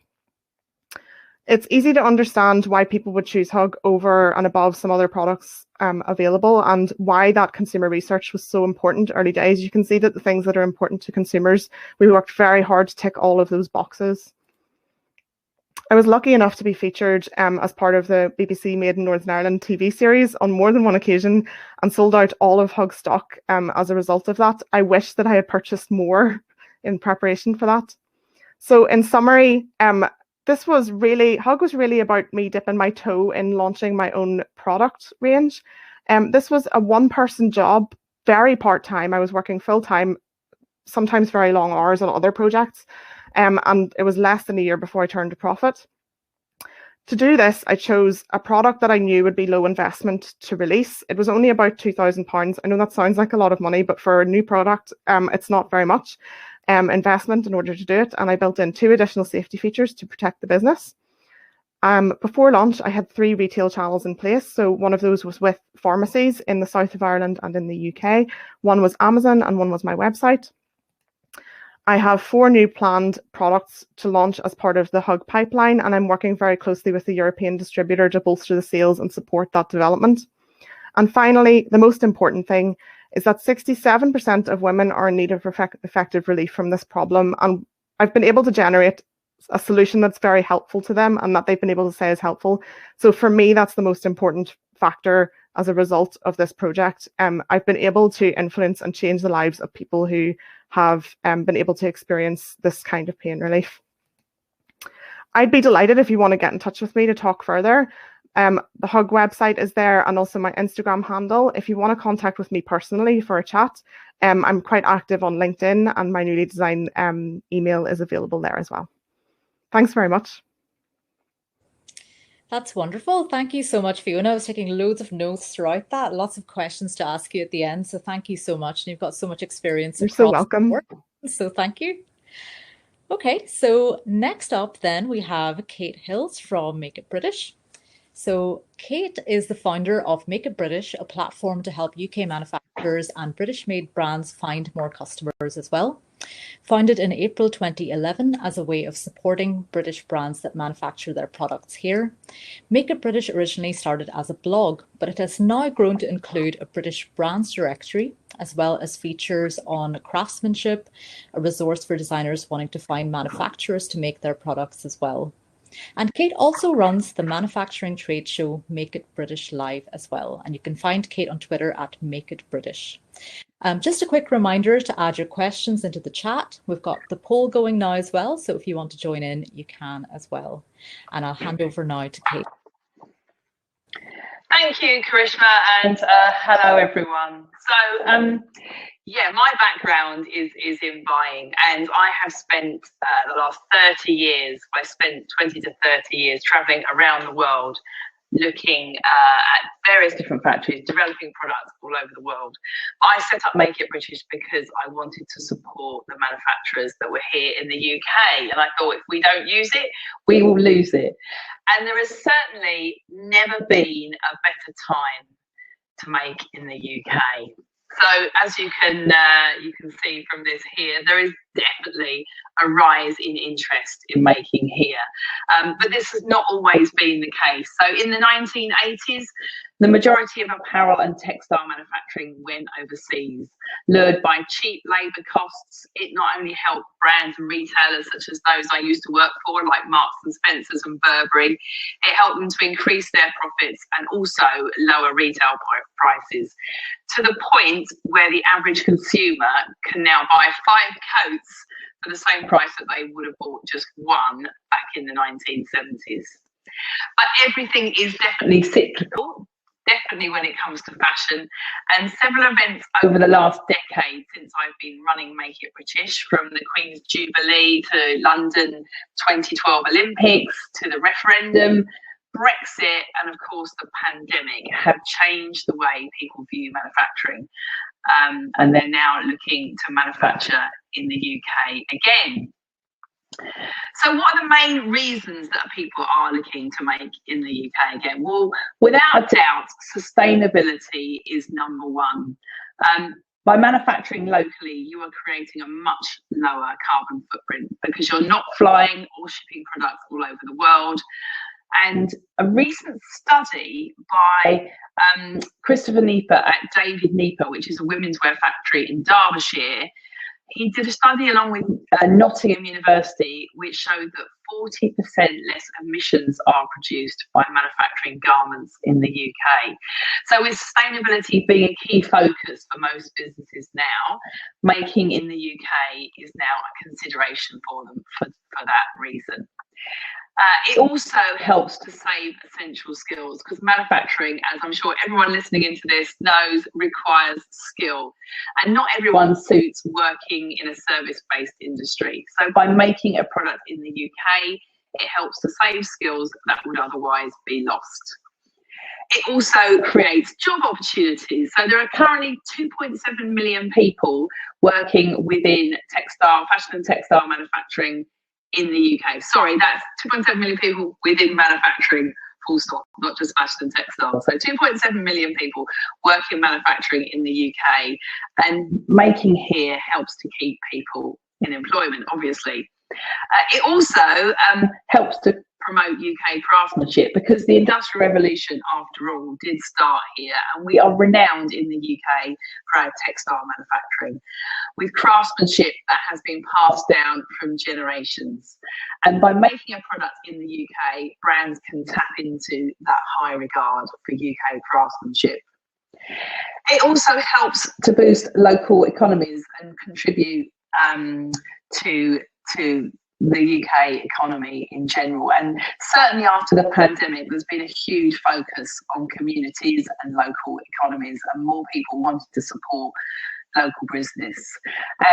It's easy to understand why people would choose Hug over and above some other products available, and why that consumer research was so important early days. You can see that the things that are important to consumers, we worked very hard to tick all of those boxes. I was lucky enough to be featured as part of the BBC Made in Northern Ireland TV series on more than one occasion, and sold out all of Hug stock as a result of that. I wish that I had purchased more in preparation for that. So in summary, Hug was really about me dipping my toe in launching my own product range. This was a one-person job, very part-time. I was working full-time, sometimes very long hours on other projects, and it was less than a year before I turned a profit. To do this, I chose a product that I knew would be low investment to release. It was only about £2,000. I know that sounds like a lot of money, but for a new product, it's not very much investment in order to do it. And I built in 2 additional safety features to protect the business. Before launch, I had 3 retail channels in place. So one of those was with pharmacies in the south of Ireland and in the UK. One was Amazon and one was my website. I have 4 new planned products to launch as part of the Hug pipeline, and I'm working very closely with the European distributor to bolster the sales and support that development. And finally, the most important thing is that 67% of women are in need of effective relief from this problem. And I've been able to generate a solution that's very helpful to them and that they've been able to say is helpful. So for me, that's the most important factor as a result of this project. I've been able to influence and change the lives of people who have been able to experience this kind of pain relief. I'd be delighted if you want to get in touch with me to talk further. The Hug website is there, and also my Instagram handle. If you want to contact with me personally for a chat, I'm quite active on LinkedIn, and my Nuli Design email is available there as well. Thanks very much. That's wonderful. Thank you so much, Fiona. I was taking loads of notes throughout that. Lots of questions to ask you at the end. So thank you so much. And you've got so much experience. You're so welcome. So thank you. Okay, so next up then we have Kate Hills from Make It British. So Kate is the founder of Make It British, a platform to help UK manufacturers and British-made brands find more customers as well. Founded in April 2011 as a way of supporting British brands that manufacture their products here, Make It British originally started as a blog, but it has now grown to include a British brands directory, as well as features on craftsmanship, a resource for designers wanting to find manufacturers to make their products as well. And Kate also runs the manufacturing trade show Make It British Live as well. And you can find Kate on Twitter at Make It British. Just a quick reminder to add your questions into the chat. We've got the poll going now as well. So if you want to join in, you can as well. And I'll hand over now to Kate. Thank you, Karishma, and hello, everyone. So, yeah, my background is in buying, and I have spent the last 30 years, I spent 20 to 30 years traveling around the world, looking at various different factories, developing products all over the world. I set up Make It British because I wanted to support the manufacturers that were here in the UK. And I thought, if we don't use it, we will lose it. And there has certainly never been a better time to make in the UK. So as you can see from this here, there is definitely a rise in interest in making here. But this has not always been the case. So in the 1980s, the majority of apparel and textile manufacturing went overseas. Lured by cheap labour costs, it not only helped brands and retailers such as those I used to work for, like Marks and Spencer's and Burberry, it helped them to increase their profits and also lower retail prices, to the point where the average consumer can now buy 5 coats for the same price that they would have bought just one back in the 1970s. But everything is definitely cyclical, definitely when it comes to fashion. And several events over the last decade since I've been running Make It British, from the Queen's Jubilee to London 2012 Olympics to the referendum, Brexit, and of course the pandemic, have changed the way people view manufacturing. And they're now looking to manufacture in the UK again. So what are the main reasons that people are looking to make in the UK again? Well, without a doubt, sustainability is number one. By manufacturing locally, you are creating a much lower carbon footprint because you're not flying or shipping products all over the world. And a recent study by Christopher Nieper at David Nieper, which is a women's wear factory in Derbyshire, he did a study along with Nottingham University, which showed that 40% less emissions are produced by manufacturing garments in the UK. So with sustainability being a key focus for most businesses now, making in the UK is now a consideration for them for that reason. It also helps to save essential skills because manufacturing, as I'm sure everyone listening into this knows, requires skill. And not everyone suits working in a service-based industry. So by making a product in the UK, it helps to save skills that would otherwise be lost. It also creates job opportunities. So there are currently 2.7 million people working within fashion and textile manufacturing in the UK. Sorry, that's 2.7 million people within manufacturing, full stop, not just fashion and textile. So 2.7 million people work in manufacturing in the UK, and making here helps to keep people in employment, obviously. It also helps to promote UK craftsmanship because the Industrial Revolution, after all, did start here, and we are renowned in the UK for our textile manufacturing, with craftsmanship that has been passed down from generations. And by making a product in the UK, brands can tap into that high regard for UK craftsmanship. It also helps to boost local economies and contribute to the UK economy in general. And certainly after the pandemic, there's been a huge focus on communities and local economies, and more people wanted to support local business.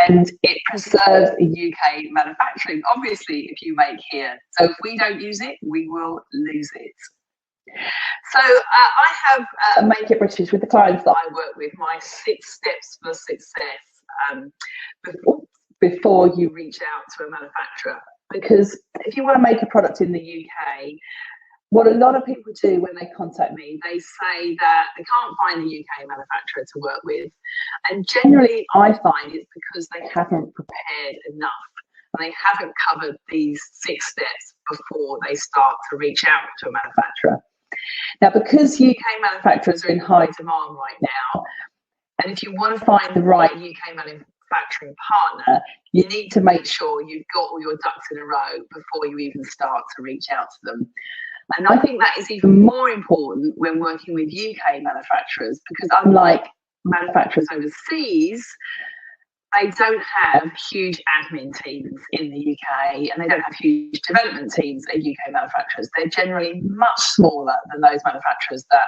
And it preserves UK manufacturing, obviously, if you make here. So if we don't use it, we will lose it. So I have Make It British with the clients that I work with, my 6 steps for success before you reach out to a manufacturer. Because if you want to make a product in the UK, what a lot of people do when they contact me, they say that they can't find a UK manufacturer to work with. And generally, I find it's because they haven't prepared enough and they haven't covered these 6 steps before they start to reach out to a manufacturer. Now, because UK manufacturers are in high demand right now, and if you want to find the right UK manufacturing partner, you need to make sure you've got all your ducks in a row before you even start to reach out to them. And I think that is even more important when working with UK manufacturers, because unlike manufacturers overseas, they don't have huge admin teams in the UK, and they don't have huge development teams at UK manufacturers. They're generally much smaller than those manufacturers that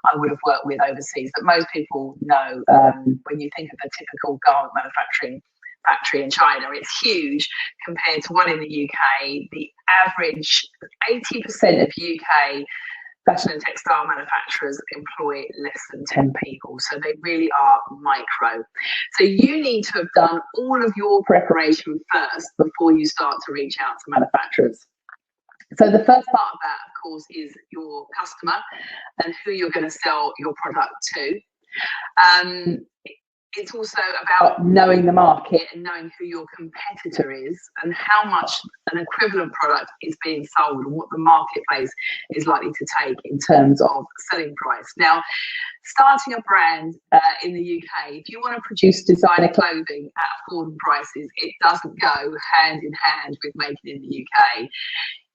I would have worked with overseas, that most people know. When you think of a typical garment manufacturing factory in China, it's huge compared to one in the UK. The average 80% of UK fashion and textile manufacturers employ less than 10 people, so they really are micro. So you need to have done all of your preparation first before you start to reach out to manufacturers. So the first part of that, of course, is your customer and who you're going to sell your product to. It's also about knowing the market and knowing who your competitor is and how much an equivalent product is being sold and what the marketplace is likely to take in terms of selling price. Now, starting a brand in the UK, if you want to produce designer clothing at affordable prices, it doesn't go hand in hand with making it in the UK.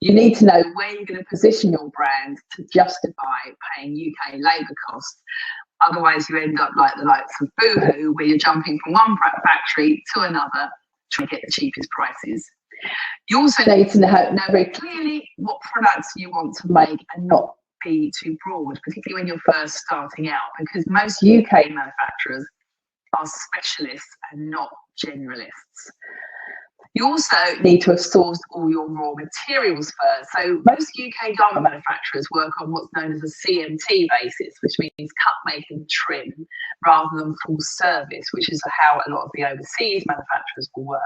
You need to know where you're going to position your brand to justify paying UK labour costs. Otherwise, you end up like the likes of Boohoo, where you're jumping from one factory to another trying to get the cheapest prices. You also need to know very clearly what products you want to make and not be too broad, particularly when you're first starting out, because most UK manufacturers are specialists and not generalists. You also need to have sourced all your raw materials first. So most UK garment manufacturers work on what's known as a CMT basis, which means cut, make and trim, rather than full service, which is how a lot of the overseas manufacturers will work.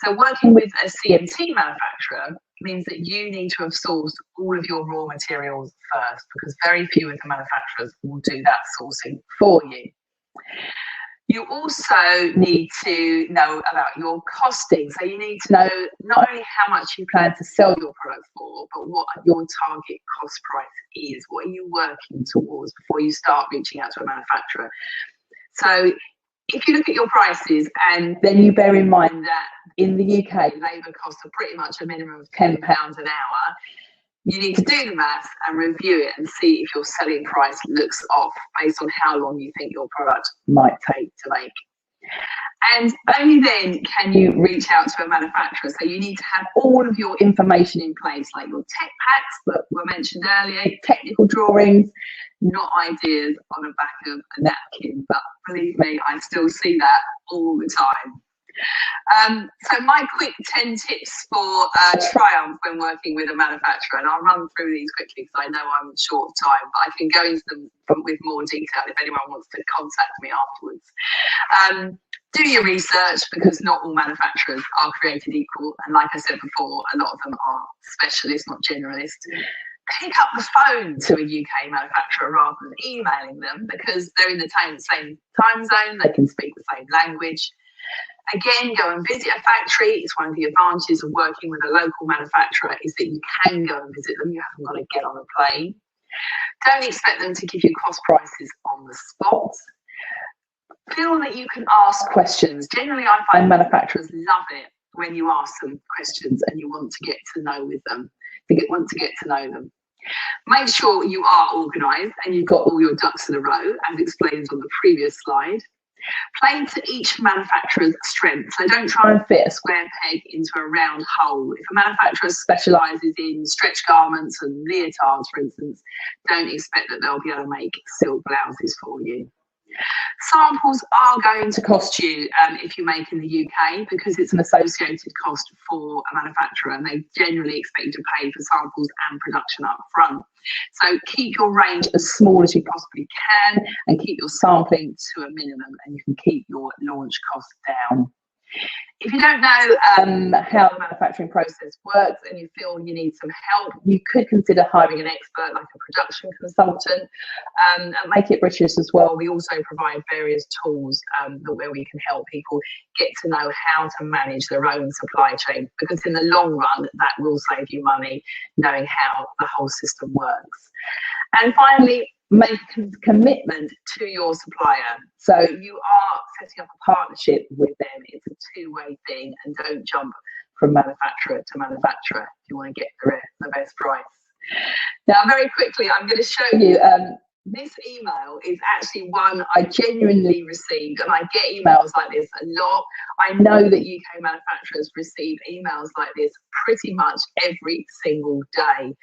So working with a CMT manufacturer means that you need to have sourced all of your raw materials first, because very few of the manufacturers will do that sourcing for you. You also need to know about your costing. So you need to know not only how much you plan to sell your product for, but what your target cost price is. What are you working towards before you start reaching out to a manufacturer? So if you look at your prices and then you bear in mind that in the UK, labour costs are pretty much a minimum of £10 an hour, you need to do the maths and review it and see if your selling price looks off based on how long you think your product might take to make. And only then can you reach out to a manufacturer. So you need to have all of your information in place, like your tech packs that were mentioned earlier, technical drawings, not ideas on the back of a napkin. But believe me, I still see that all the time. So my quick 10 tips for triumph when working with a manufacturer, and I'll run through these quickly because I know I'm short of time, but I can go into them with more detail if anyone wants to contact me afterwards. Do your research, because not all manufacturers are created equal, and like I said before, a lot of them are specialists, not generalists. Pick up the phone to a UK manufacturer rather than emailing them, because they're in the same time zone, they can speak the same language. Again, go and visit a factory. It's one of the advantages of working with a local manufacturer, is that you can go and visit them. You haven't got to get on a plane. Don't expect them to give you cost prices on the spot. Feel that you can ask questions. Generally, I find manufacturers love it when you ask them questions and you want to get to know with them. Want to get to know them. Make sure you are organised and you've got all your ducks in a row, as explained on the previous slide. Play to each manufacturer's strengths. So don't try and fit a square peg into a round hole. If a manufacturer specialises in stretch garments and leotards, for instance, don't expect that they'll be able to make silk blouses for you. Samples are going to cost you if you make in the UK, because it's an associated cost for a manufacturer, and they generally expect you to pay for samples and production up front. So keep your range as small as you possibly can and keep your sampling to a minimum, and you can keep your launch costs down. If you don't know how the manufacturing process works and you feel you need some help, you could consider hiring an expert like a production consultant, and make it British as well. We also provide various tools where we can help people get to know how to manage their own supply chain, because in the long run, that will save you money, knowing how the whole system works. And finally, make a commitment to your supplier. So you are setting up a partnership with them. It's a two-way thing, and don't jump from manufacturer to manufacturer if you want to get the best price. Now, very quickly, I'm going to show you, this email is actually one I genuinely received, and I get emails like this a lot. I know that UK manufacturers receive emails like this pretty much every single day.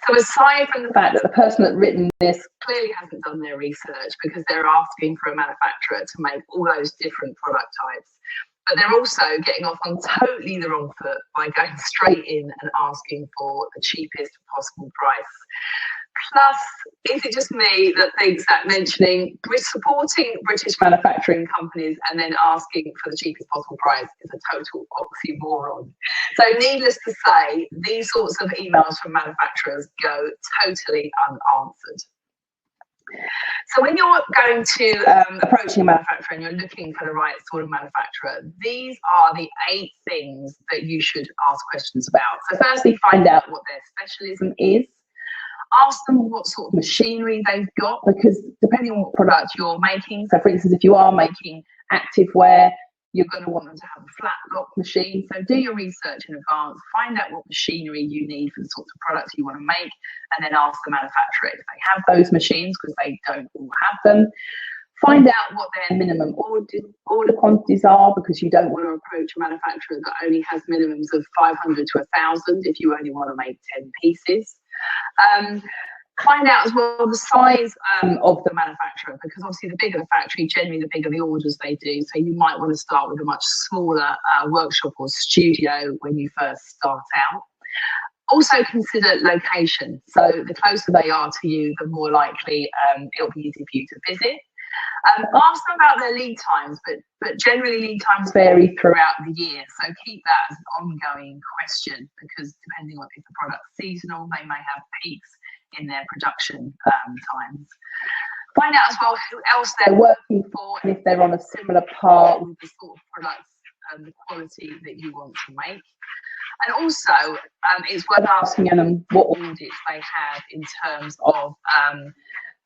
So aside from the fact that the person that's written this clearly hasn't done their research, because they're asking for a manufacturer to make all those different product types, but they're also getting off on totally the wrong foot by going straight in and asking for the cheapest possible price. Plus, is it just me that thinks that mentioning supporting British manufacturing companies and then asking for the cheapest possible price is a total oxymoron? So needless to say, these sorts of emails from manufacturers go totally unanswered. So when you're going to approaching a manufacturer and you're looking for the right sort of manufacturer, these are the 8 things that you should ask questions about. So firstly, find out what their specialism is. Ask them what sort of machinery they've got, because depending on what product you're making, so for instance, if you are making active wear, you're going to want them to have a flat lock machine. So do your research in advance, find out what machinery you need for the sorts of products you want to make, and then ask the manufacturer if they have those machines, because they don't all have them. Find out what their minimum order quantities are, because you don't want to approach a manufacturer that only has minimums of 500 to 1,000 if you only want to make 10 pieces. Find out as well the size of the manufacturer, because obviously the bigger the factory, generally the bigger the orders they do. So you might want to start with a much smaller workshop or studio when you first start out. Also consider location. So the closer they are to you, the more likely it'll be easy for you to visit. Ask them about their lead times, but generally lead times vary throughout the year. So keep that as an ongoing question, because depending on if the product's seasonal, they may have peaks in their production times. Find out as well who else they're working for and if they're on a similar par with the sort of products and the quality that you want to make. And also, it's worth asking them what audits they have in terms of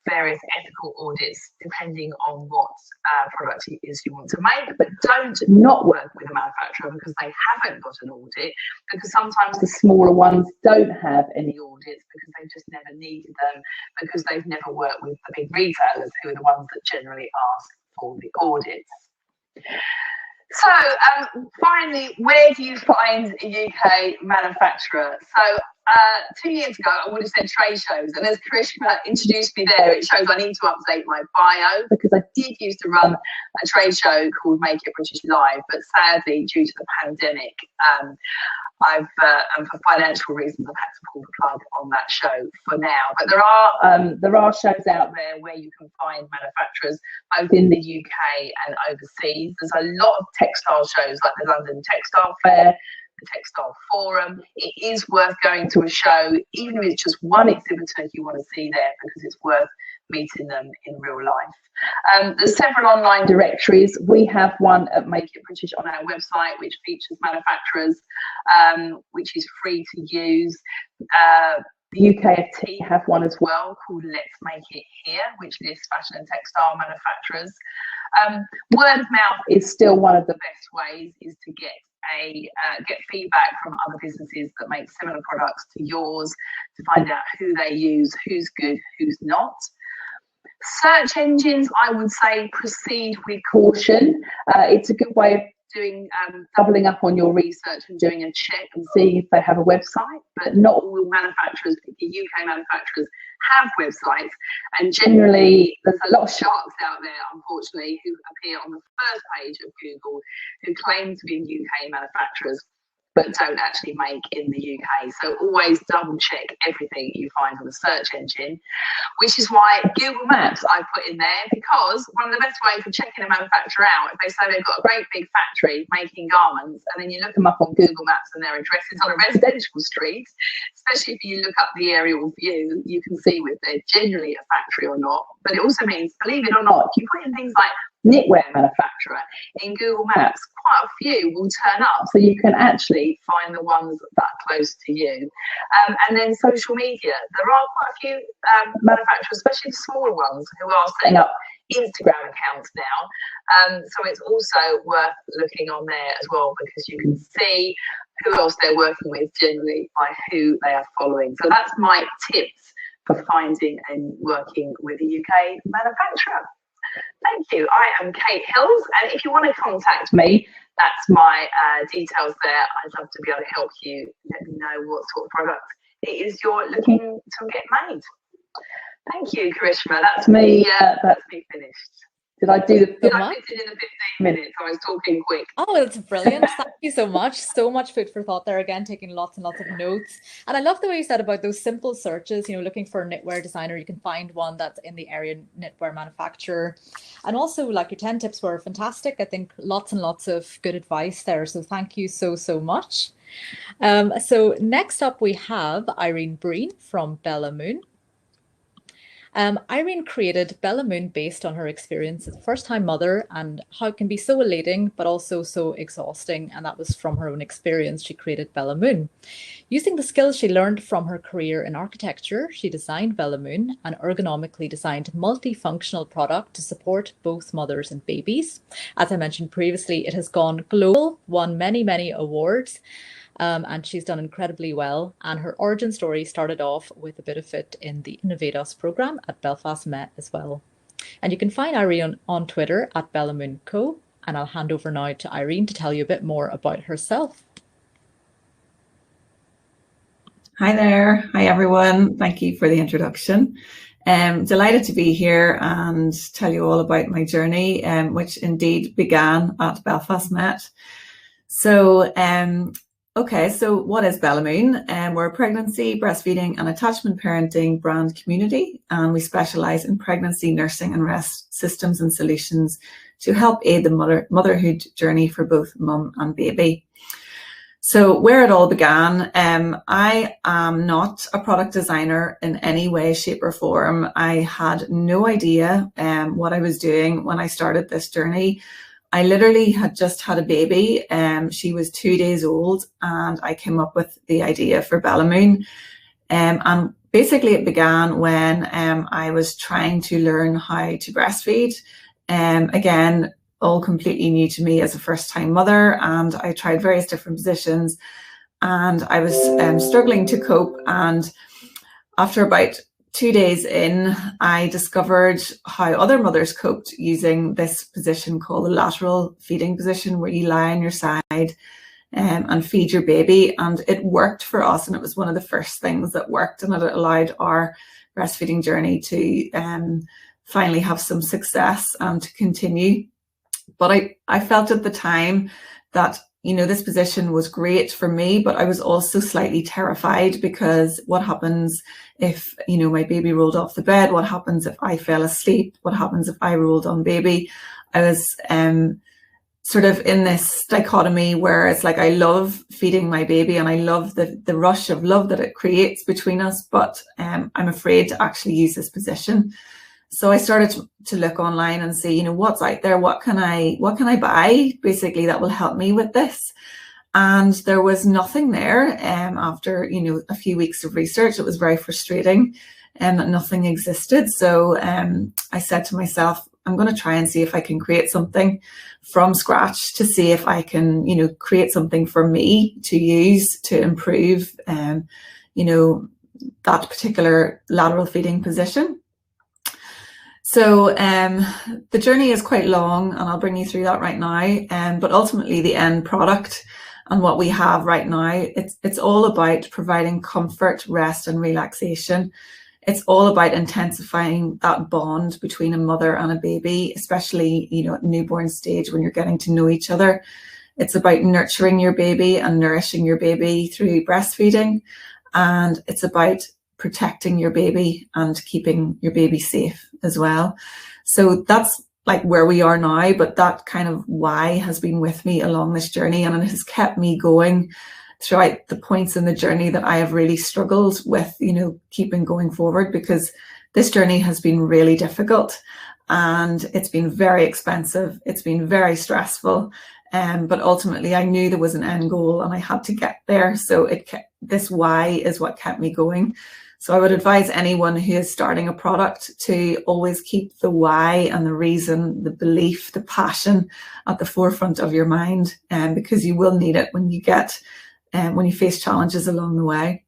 various ethical audits, depending on what product it is you want to make. But don't not work with a manufacturer because they haven't got an audit, because sometimes the smaller ones don't have any audits because they've just never needed them, because they've never worked with the big retailers who are the ones that generally ask for the audits. So finally, where do you find a UK manufacturer? So 2 years ago, I would have said trade shows, and as Karishma introduced me there, it shows I need to update my bio, because I did used to run a trade show called Make It British Live, but sadly, due to the pandemic, and for financial reasons, I've had to pull the plug on that show for now. But there are shows out there where you can find manufacturers both in the UK and overseas. There's a lot of textile shows like the London Textile Fair, the Textile Forum. It is worth going to a show, even if it's just one exhibitor you want to see there, because it's worth meeting them in real life. There's several online directories. We have one at Make It British on our website, which features manufacturers, which is free to use. The UKFT have one as well called Let's Make It Here, which lists fashion and textile manufacturers. Word of mouth is still one of the best ways, is to get feedback from other businesses that make similar products to yours, to find out who they use, who's good, who's not. Search engines, I would say proceed with caution. It's a good way of doing doubling up on your research and doing a check and seeing if they have a website, but not all manufacturers, particularly UK manufacturers, have websites, and generally there's a lot of sharks out there, unfortunately, who appear on the first page of Google who claim to be UK manufacturers but don't actually make in the UK. So always double check everything you find on the search engine, which is why Google Maps I put in there, because one of the best ways of checking a manufacturer out, if they say they've got a great big factory making garments, and then you look them up on Google Maps and their address is on a residential street, especially if you look up the aerial view, you can see if they're generally a factory or not. But it also means, believe it or not, if you put in things like knitwear manufacturer in Google Maps, quite a few will turn up, so you can actually find the ones that are close to you. And then social media, there are quite a few manufacturers, especially the smaller ones, who are setting up Instagram accounts now, so it's also worth looking on there as well, because you can see who else they're working with generally by who they are following. So that's my tips for finding and working with a UK manufacturer. Thank you. I am Kate Hills, and if you want to contact me, that's my details there. I'd love to be able to help you. Let me know what sort of product it is you're looking to get made. Thank you, Karishma. That's me. That's me finished. Did I fit it in the 15 minutes? I was talking quick. Oh, that's brilliant. Thank you so much. So much food for thought there. Again, taking lots and lots of notes. And I love the way you said about those simple searches, you know, looking for a knitwear designer, you can find one that's in the area, knitwear manufacturer. And also, like, your 10 tips were fantastic. I think lots and lots of good advice there. So thank you so much. So next up we have Irene Breen from Bella Moon. Irene created Bella Moon based on her experience as a first-time mother and how it can be so elating but also so exhausting, and that was from her own experience. She created Bella Moon. Using the skills she learned from her career in architecture, she designed Bella Moon, an ergonomically designed multifunctional product to support both mothers and babies. As I mentioned previously, it has gone global, won many awards, and she's done incredibly well. And her origin story started off with a bit of it in the Innovate Us program at Belfast Met as well. And you can find Irene on Twitter at Bella Moon Co. And I'll hand over now to Irene to tell you a bit more about herself. Hi there. Hi, everyone. Thank you for the introduction. Delighted to be here and tell you all about my journey, which indeed began at Belfast Met. So, okay, so what is Bella Moon? We're a pregnancy, breastfeeding and attachment parenting brand community, and we specialise in pregnancy, nursing and rest systems and solutions to help aid the motherhood journey for both mum and baby. So where it all began, I am not a product designer in any way, shape or form. I had no idea what I was doing when I started this journey. I literally had just had a baby. She was 2 days old, and I came up with the idea for Bella Moon. And basically it began when I was trying to learn how to breastfeed. Again, all completely new to me as a first-time mother, and I tried various different positions, and I was struggling to cope. And after about 2 days in, I discovered how other mothers coped using this position called the lateral feeding position, where you lie on your side and feed your baby. And it worked for us, and it was one of the first things that worked, and it allowed our breastfeeding journey to finally have some success and to continue. But I felt at the time that, you know, this position was great for me, but I was also slightly terrified, because what happens if, you know, my baby rolled off the bed? What happens if I fell asleep? What happens if I rolled on baby? I was sort of in this dichotomy where it's like, I love feeding my baby and I love the rush of love that it creates between us, but I'm afraid to actually use this position. So I started to look online and see, you know, what's out there, what can I buy basically that will help me with this. And there was nothing there. After, you know, a few weeks of research, it was very frustrating and that nothing existed. So I said to myself, I'm going to try and see if I can create something from scratch, to see if I can, you know, create something for me to use to improve, you know, that particular lateral feeding position. So the journey is quite long, and I'll bring you through that right now. But ultimately, the end product and what we have right now, it's all about providing comfort, rest, and relaxation. It's all about intensifying that bond between a mother and a baby, especially, you know, at newborn stage when you're getting to know each other. It's about nurturing your baby and nourishing your baby through breastfeeding, and it's about protecting your baby and keeping your baby safe as well. So that's like where we are now, but that kind of why has been with me along this journey, and it has kept me going throughout the points in the journey that I have really struggled with, you know, keeping going forward, because this journey has been really difficult and it's been very expensive. It's been very stressful. But ultimately I knew there was an end goal and I had to get there. So this why is what kept me going. So I would advise anyone who is starting a product to always keep the why and the reason, the belief, the passion at the forefront of your mind, because you will need it when you face challenges along the way.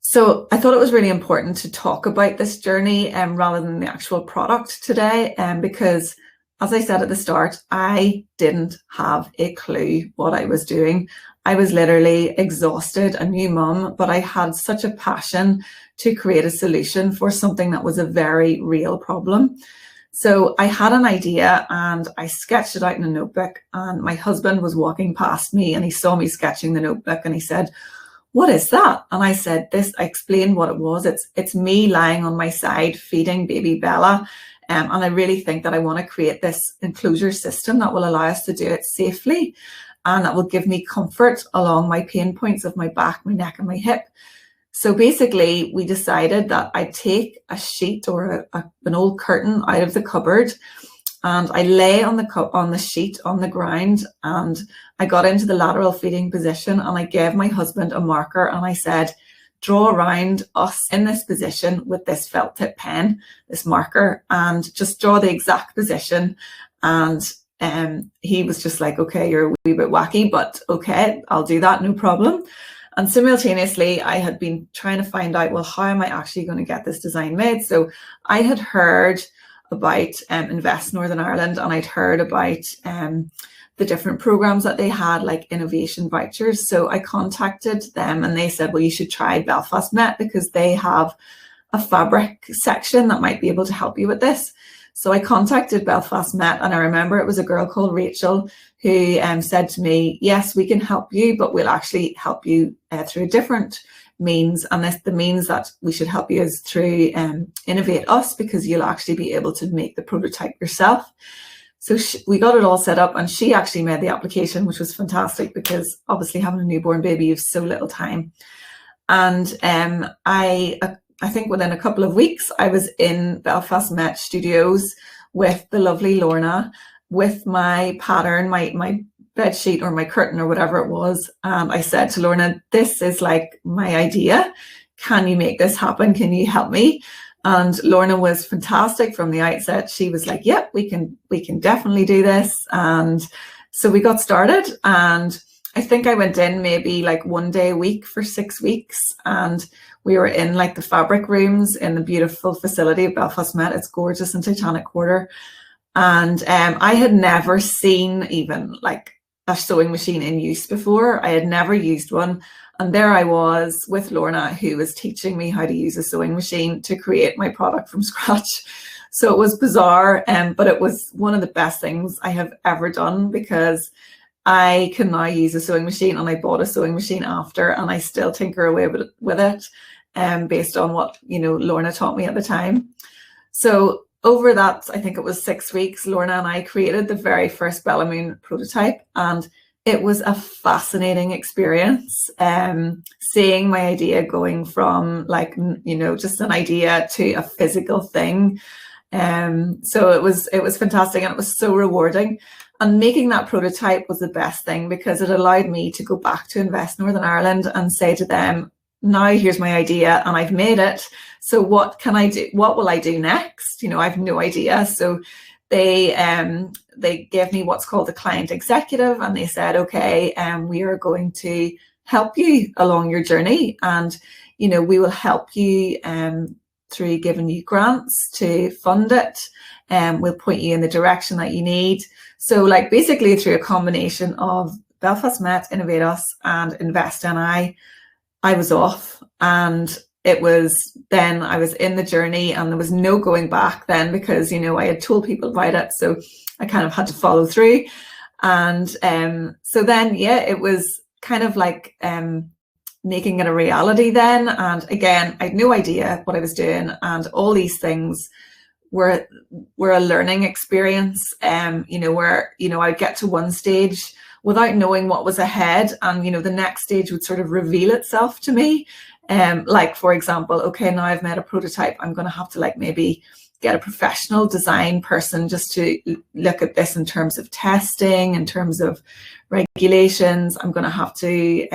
So I thought it was really important to talk about this journey rather than the actual product today, because as I said at the start, I didn't have a clue what I was doing. I was literally exhausted, a new mum, but I had such a passion to create a solution for something that was a very real problem. So I had an idea and I sketched it out in a notebook, and my husband was walking past me and he saw me sketching the notebook and he said, "What is that?" And I said, I explained what it was. It's me lying on my side feeding baby Bella. And I really think that I want to create this enclosure system that will allow us to do it safely, and that will give me comfort along my pain points of my back, my neck and my hip. So basically we decided that I'd take a sheet or an old curtain out of the cupboard, and I lay on the sheet on the ground, and I got into the lateral feeding position, and I gave my husband a marker and I said, draw around us in this position with this felt tip pen, this marker, and just draw the exact position. And he was just like, okay, you're a wee bit wacky, but okay, I'll do that, no problem. And simultaneously, I had been trying to find out, well, how am I actually going to get this design made? So I had heard about Invest Northern Ireland, and I'd heard about the different programs that they had, like innovation vouchers. So I contacted them and they said, well, you should try Belfast Met, because they have a fabric section that might be able to help you with this. So I contacted Belfast Met, and I remember it was a girl called Rachel who said to me, yes, we can help you, but we'll actually help you through a different means. And the means that we should help you is through Innovate Us, because you'll actually be able to make the prototype yourself. So we got it all set up, and she actually made the application, which was fantastic because obviously having a newborn baby, you have so little time. And I think within a couple of weeks, I was in Belfast Met Studios with the lovely Lorna, with my pattern, my bed sheet or my curtain or whatever it was. And I said to Lorna, this is like my idea. Can you make this happen? Can you help me? And Lorna was fantastic from the outset. She was like, yep, we can definitely do this. And so we got started, and I think I went in maybe like 1 day a week for 6 weeks, and we were in like the fabric rooms in the beautiful facility of Belfast Met. It's gorgeous in Titanic Quarter. And I had never seen even like a sewing machine in use before. I had never used one. And there I was with Lorna, who was teaching me how to use a sewing machine to create my product from scratch. So it was bizarre, but it was one of the best things I have ever done, because I can now use a sewing machine, and I bought a sewing machine after, and I still tinker away with it based on what, you know, Lorna taught me at the time. So over that, I think it was 6 weeks, Lorna and I created the very first Bella Moon prototype, and it was a fascinating experience, seeing my idea going from like, you know, just an idea to a physical thing. So it was fantastic, and it was so rewarding. And making that prototype was the best thing, because it allowed me to go back to Invest Northern Ireland and say to them, now here's my idea and I've made it. So what can I do? What will I do next? You know, I have no idea. So they gave me what's called a client executive, and they said, okay, we are going to help you along your journey, and you know, we will help you through giving you grants to fund it, and we'll point you in the direction that you need. So like basically through a combination of Belfast Met, Innovate Us and Invest NI, I was off, and it was then I was in the journey, and there was no going back then, because, you know, I had told people about it. So I kind of had to follow through. And so then, yeah, it was kind of like making it a reality then. And again, I had no idea what I was doing, and all these things were a learning experience, you know, where, you know, I'd get to one stage without knowing what was ahead, and, you know, the next stage would sort of reveal itself to me. Like, for example, okay, now I've made a prototype, I'm going to have to like maybe get a professional design person just to look at this in terms of testing, in terms of regulations. I'm going to have to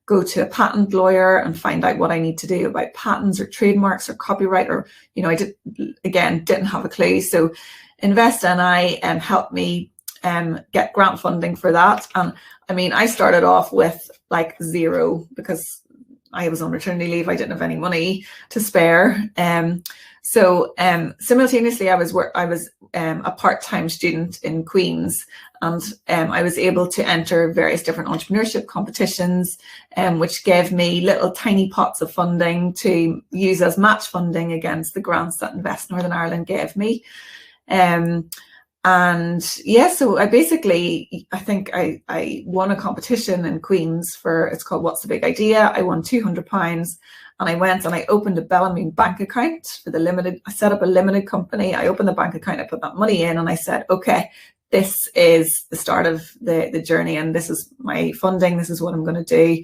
go to a patent lawyer and find out what I need to do about patents or trademarks or copyright, or, you know, I didn't have a clue. So Invest NI helped me get grant funding for that. And I mean, I started off with like zero, because I was on maternity leave. I didn't have any money to spare. So simultaneously, I was a part-time student in Queen's, and I was able to enter various different entrepreneurship competitions, which gave me little tiny pots of funding to use as match funding against the grants that Invest Northern Ireland gave me. And yeah, so I think I won a competition in Queen's for, it's called What's the Big Idea? I won £200, and I went and I opened a Bella Moon bank account for the limited. I set up a limited company. I opened the bank account, I put that money in, and I said, okay, this is the start of the journey, and this is my funding. This is what I'm going to do.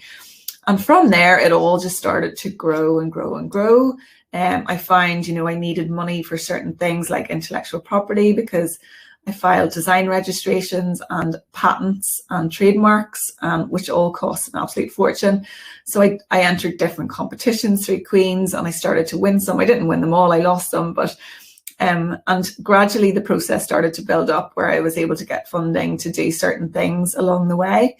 And from there, it all just started to grow and grow and grow. I find, you know, I needed money for certain things like intellectual property, because I filed design registrations and patents and trademarks, which all cost an absolute fortune. So I entered different competitions through Queen's, and I started to win some. I didn't win them all, I lost some, but and gradually the process started to build up, where I was able to get funding to do certain things along the way.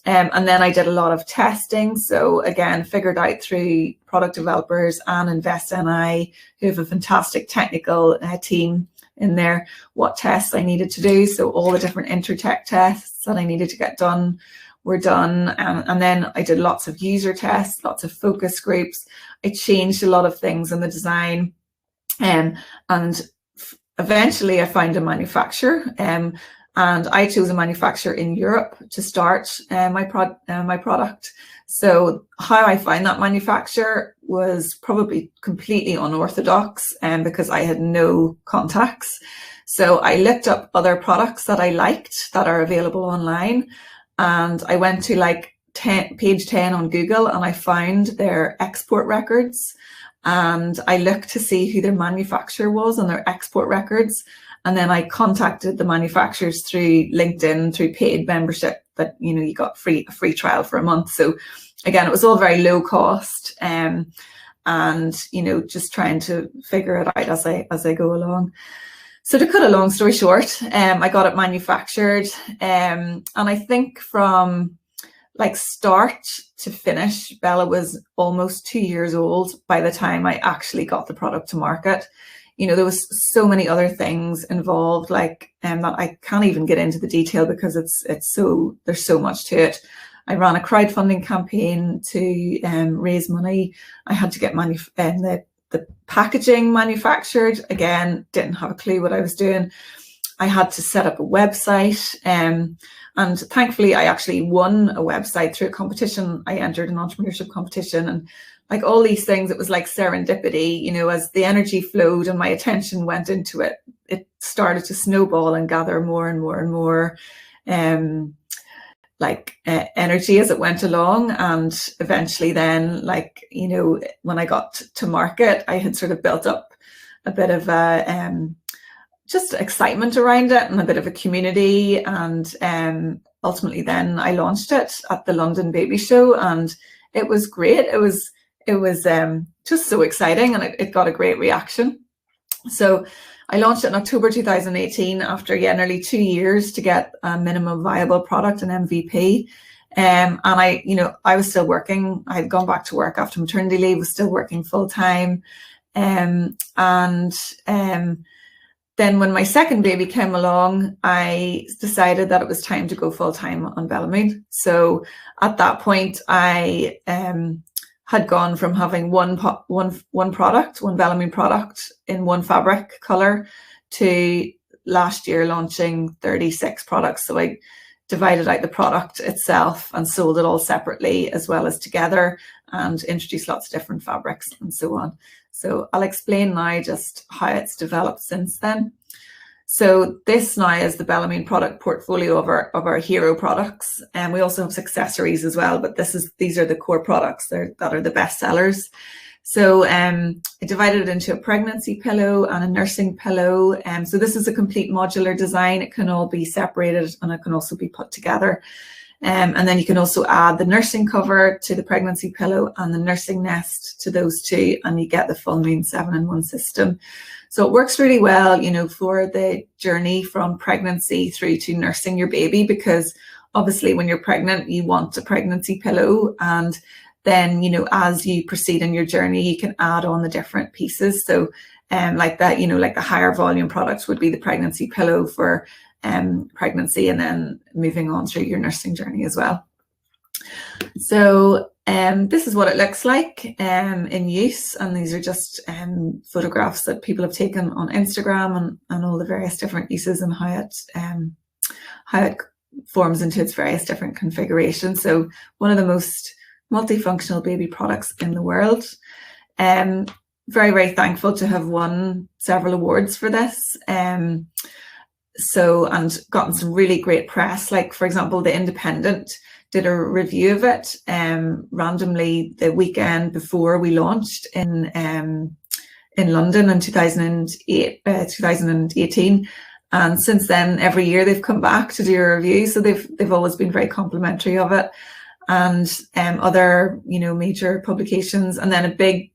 And then I did a lot of testing. So again, figured out through product developers and Invest NI, who have a fantastic technical team in there, what tests I needed to do. So all the different intertech tests that I needed to get done were done. And then I did lots of user tests, lots of focus groups. I changed a lot of things in the design. And eventually I found a manufacturer. And I chose a manufacturer in Europe to start my product. So how I found that manufacturer was probably completely unorthodox, because I had no contacts. So I looked up other products that I liked that are available online, and I went to like page 10 on Google, and I found their export records, and I looked to see who their manufacturer was on their export records. And then I contacted the manufacturers through LinkedIn, through paid membership, that, you know, you got a free trial for a month. So again, it was all very low cost, and, you know, just trying to figure it out as I go along. So to cut a long story short, I got it manufactured, and I think from like start to finish, Bella was almost 2 years old by the time I actually got the product to market. You know, there was so many other things involved, like that I can't even get into the detail because there's so much to it. I ran a crowdfunding campaign to raise money. I had to get the packaging manufactured. Again, didn't have a clue what I was doing. I had to set up a website, and thankfully I actually won a website through a competition. I entered an entrepreneurship competition, and like all these things, it was like serendipity, you know, as the energy flowed and my attention went into it, it started to snowball and gather more and more and more energy as it went along. And eventually then, like, you know, when I got to market, I had sort of built up a bit of just excitement around it and a bit of a community. And ultimately then I launched it at the London Baby Show, and it was great. It was just so exciting, and it got a great reaction. So I launched it in October 2018 after nearly 2 years to get a minimum viable product, an MVP. And I was still working. I had gone back to work after maternity leave, was still working full time. Then when my second baby came along, I decided that it was time to go full time on Bellamine. So at that point, I had gone from having one Bellamine product in one fabric color to last year launching 36 products. So I divided out the product itself and sold it all separately as well as together, and introduced lots of different fabrics and so on. So I'll explain now just how it's developed since then. So this now is the Bellamine product portfolio of our hero products, and we also have accessories as well. But these are the core products that are the best sellers. So I divided it into a pregnancy pillow and a nursing pillow. So this is a complete modular design. It can all be separated, and it can also be put together. And then you can also add the nursing cover to the pregnancy pillow and the nursing nest to those two, and you get the full Moon 7-in-1 system. So it works really well, you know, for the journey from pregnancy through to nursing your baby, because obviously when you're pregnant, you want a pregnancy pillow, and then, you know, as you proceed in your journey, you can add on the different pieces. So like that, you know, like the higher volume products would be the pregnancy pillow for pregnancy, and then moving on through your nursing journey as well. So this is what it looks like in use, and these are just photographs that people have taken on Instagram, and all the various different uses and how it forms into its various different configurations. So one of the most multifunctional baby products in the world. Very, very thankful to have won several awards for this. And gotten some really great press. Like, for example, The Independent did a review of it randomly the weekend before we launched in London in 2018. And since then, every year they've come back to do a review. So they've always been very complimentary of it. And other, you know, major publications. And then a big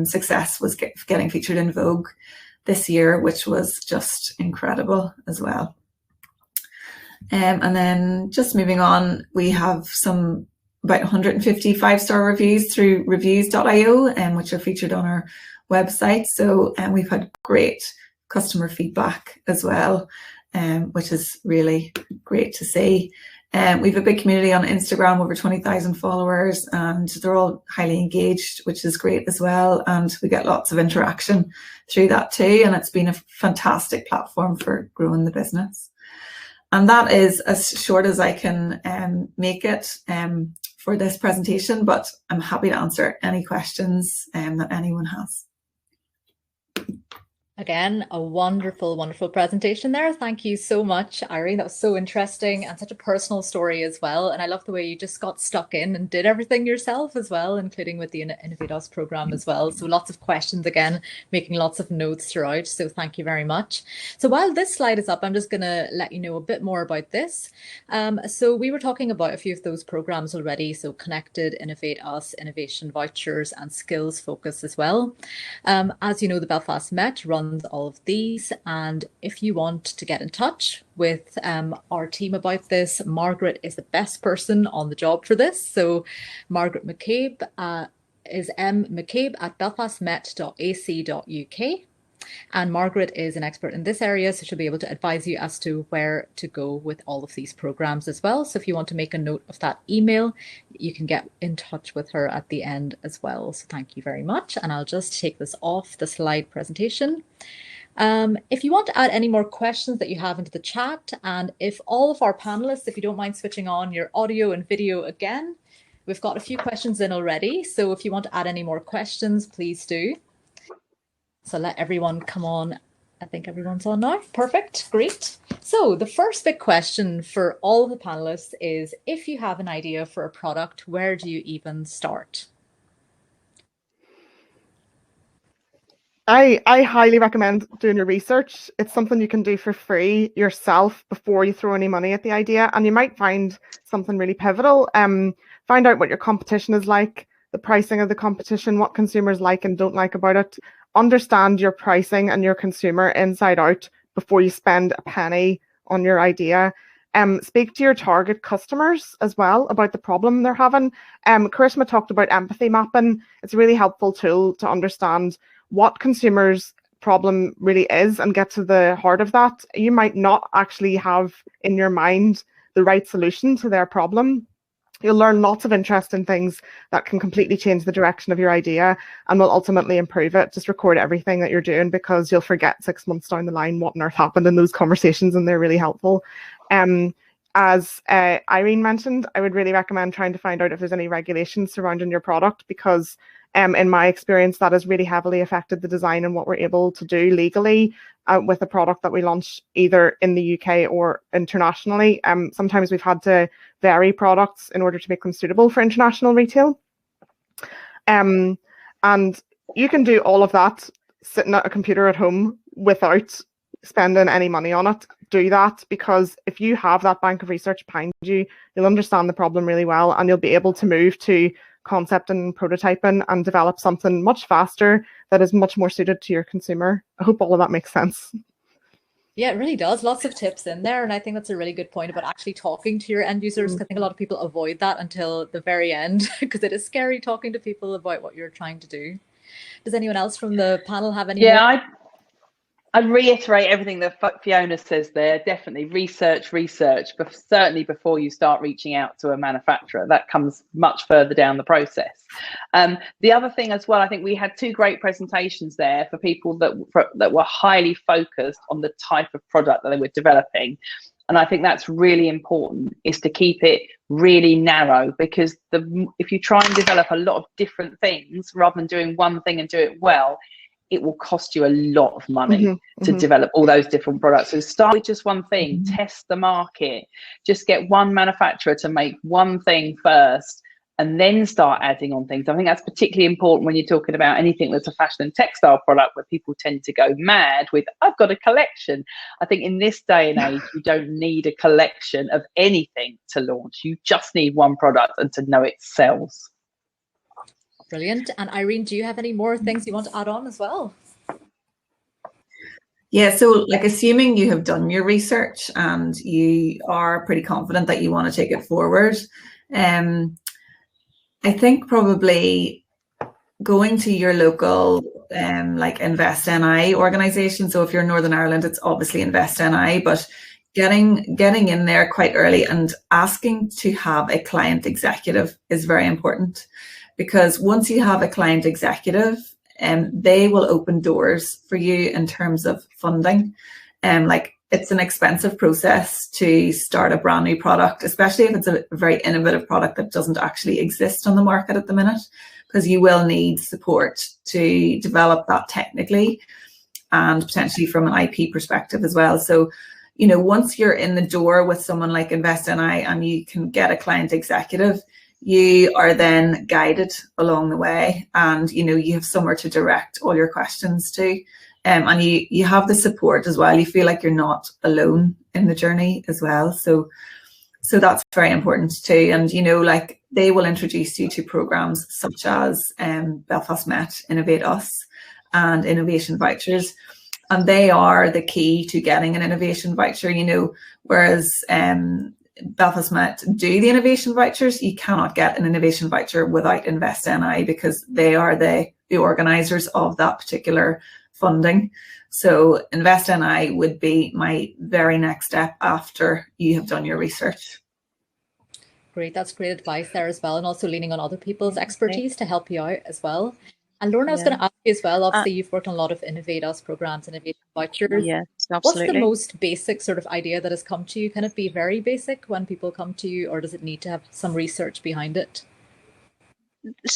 success was getting featured in Vogue this year, which was just incredible as well. And then just moving on, we have about 150 5-star reviews through reviews.io, which are featured on our website. So we've had great customer feedback as well, which is really great to see. We have a big community on Instagram, over 20,000 followers, and they're all highly engaged, which is great as well. And we get lots of interaction through that too. And it's been a fantastic platform for growing the business. And that is as short as I can make it for this presentation, but I'm happy to answer any questions that anyone has. Again, a wonderful, wonderful presentation there. Thank you so much, Irene. That was so interesting and such a personal story as well. And I love the way you just got stuck in and did everything yourself as well, including with the Innovate Us program as well. So lots of questions again, making lots of notes throughout. So thank you very much. So while this slide is up, I'm just going to let you know a bit more about this. So we were talking about a few of those programs already. So Connected, Innovate Us, Innovation Vouchers, and Skills Focus as well. As you know, the Belfast Met runs all of these, and if you want to get in touch with our team about this, Margaret is the best person on the job for this. So Margaret McCabe is mccabe@belfastmet.ac.uk. And Margaret is an expert in this area, so she'll be able to advise you as to where to go with all of these programs as well. So if you want to make a note of that email, you can get in touch with her at the end as well. So thank you very much. And I'll just take this off the slide presentation. If you want to add any more questions that you have into the chat, and if all of our panelists, if you don't mind switching on your audio and video again, we've got a few questions in already. So if you want to add any more questions, please do. So let everyone come on. I think everyone's on now. Perfect. Great. So the first big question for all of the panelists is, if you have an idea for a product, where do you even start? I highly recommend doing your research. It's something you can do for free yourself before you throw any money at the idea, and you might find something really pivotal. Find out what your competition is like, the pricing of the competition, what consumers like and don't like about it. Understand your pricing and your consumer inside out before you spend a penny on your idea. Speak to your target customers as well about the problem they're having. Karishma talked about empathy mapping. It's a really helpful tool to understand what consumers' problem really is and get to the heart of that. You might not actually have in your mind the right solution to their problem. You'll learn lots of interesting things that can completely change the direction of your idea and will ultimately improve it. Just record everything that you're doing, because you'll forget 6 months down the line what on earth happened in those conversations, and they're really helpful. As Irene mentioned, I would really recommend trying to find out if there's any regulations surrounding your product, because in my experience, that has really heavily affected the design and what we're able to do legally with a product that we launch either in the UK or internationally. Sometimes we've had to vary products in order to make them suitable for international retail. And you can do all of that sitting at a computer at home without spending any money on it. Do that, because if you have that bank of research behind you, you'll understand the problem really well, and you'll be able to move to concept and prototyping and develop something much faster that is much more suited to your consumer. I hope all of that makes sense. Yeah, it really does. Lots of tips in there. And I think that's a really good point about actually talking to your end users. I think a lot of people avoid that until the very end, because it is scary talking to people about what you're trying to do. Does anyone else from the panel have any? Yeah, I'd reiterate everything that Fiona says there. Definitely research, but certainly before you start reaching out to a manufacturer. That comes much further down the process. The other thing as well, I think we had 2 great presentations there for people that were highly focused on the type of product that they were developing. And I think that's really important, is to keep it really narrow, because if you try and develop a lot of different things rather than doing one thing and do it well, it will cost you a lot of money to develop all those different products. So start with just one thing, test the market, just get one manufacturer to make one thing first, and then start adding on things. I think that's particularly important when you're talking about anything that's a fashion and textile product, where people tend to go mad with, I've got a collection. I think in this day and age, you don't need a collection of anything to launch. You just need one product and to know it sells. Brilliant. And Irene, do you have any more things you want to add on as well? Yeah, so like, assuming you have done your research and you are pretty confident that you want to take it forward, I think probably going to your local like Invest NI organisation. So if you're in Northern Ireland, it's obviously Invest NI, but getting in there quite early and asking to have a client executive is very important. Because once you have a client executive, they will open doors for you in terms of funding. Like, it's an expensive process to start a brand new product, especially if it's a very innovative product that doesn't actually exist on the market at the minute, because you will need support to develop that technically. and potentially from an IP perspective as well. So, you know, once you're in the door with someone like Invest NI and you can get a client executive, you are then guided along the way, and, you know, you have somewhere to direct all your questions to. And you have the support as well. You feel like you're not alone in the journey as well. So that's very important too. And, you know, like, they will introduce you to programs such as Belfast Met, Innovate Us, and innovation vouchers. And they are the key to getting an innovation voucher, you know, whereas Belfast Met do the innovation vouchers, you cannot get an innovation voucher without Invest NI, because they are the organisers of that particular funding. So Invest NI would be my very next step after you have done your research. Great, that's great advice there as well, and also leaning on other people's expertise to help you out as well. And Lorna, I was going to ask you as well, obviously you've worked on a lot of Innovate Us programs, innovation vouchers. Yes, absolutely. What's the most basic sort of idea that has come to you? Can it be very basic when people come to you, or does it need to have some research behind it?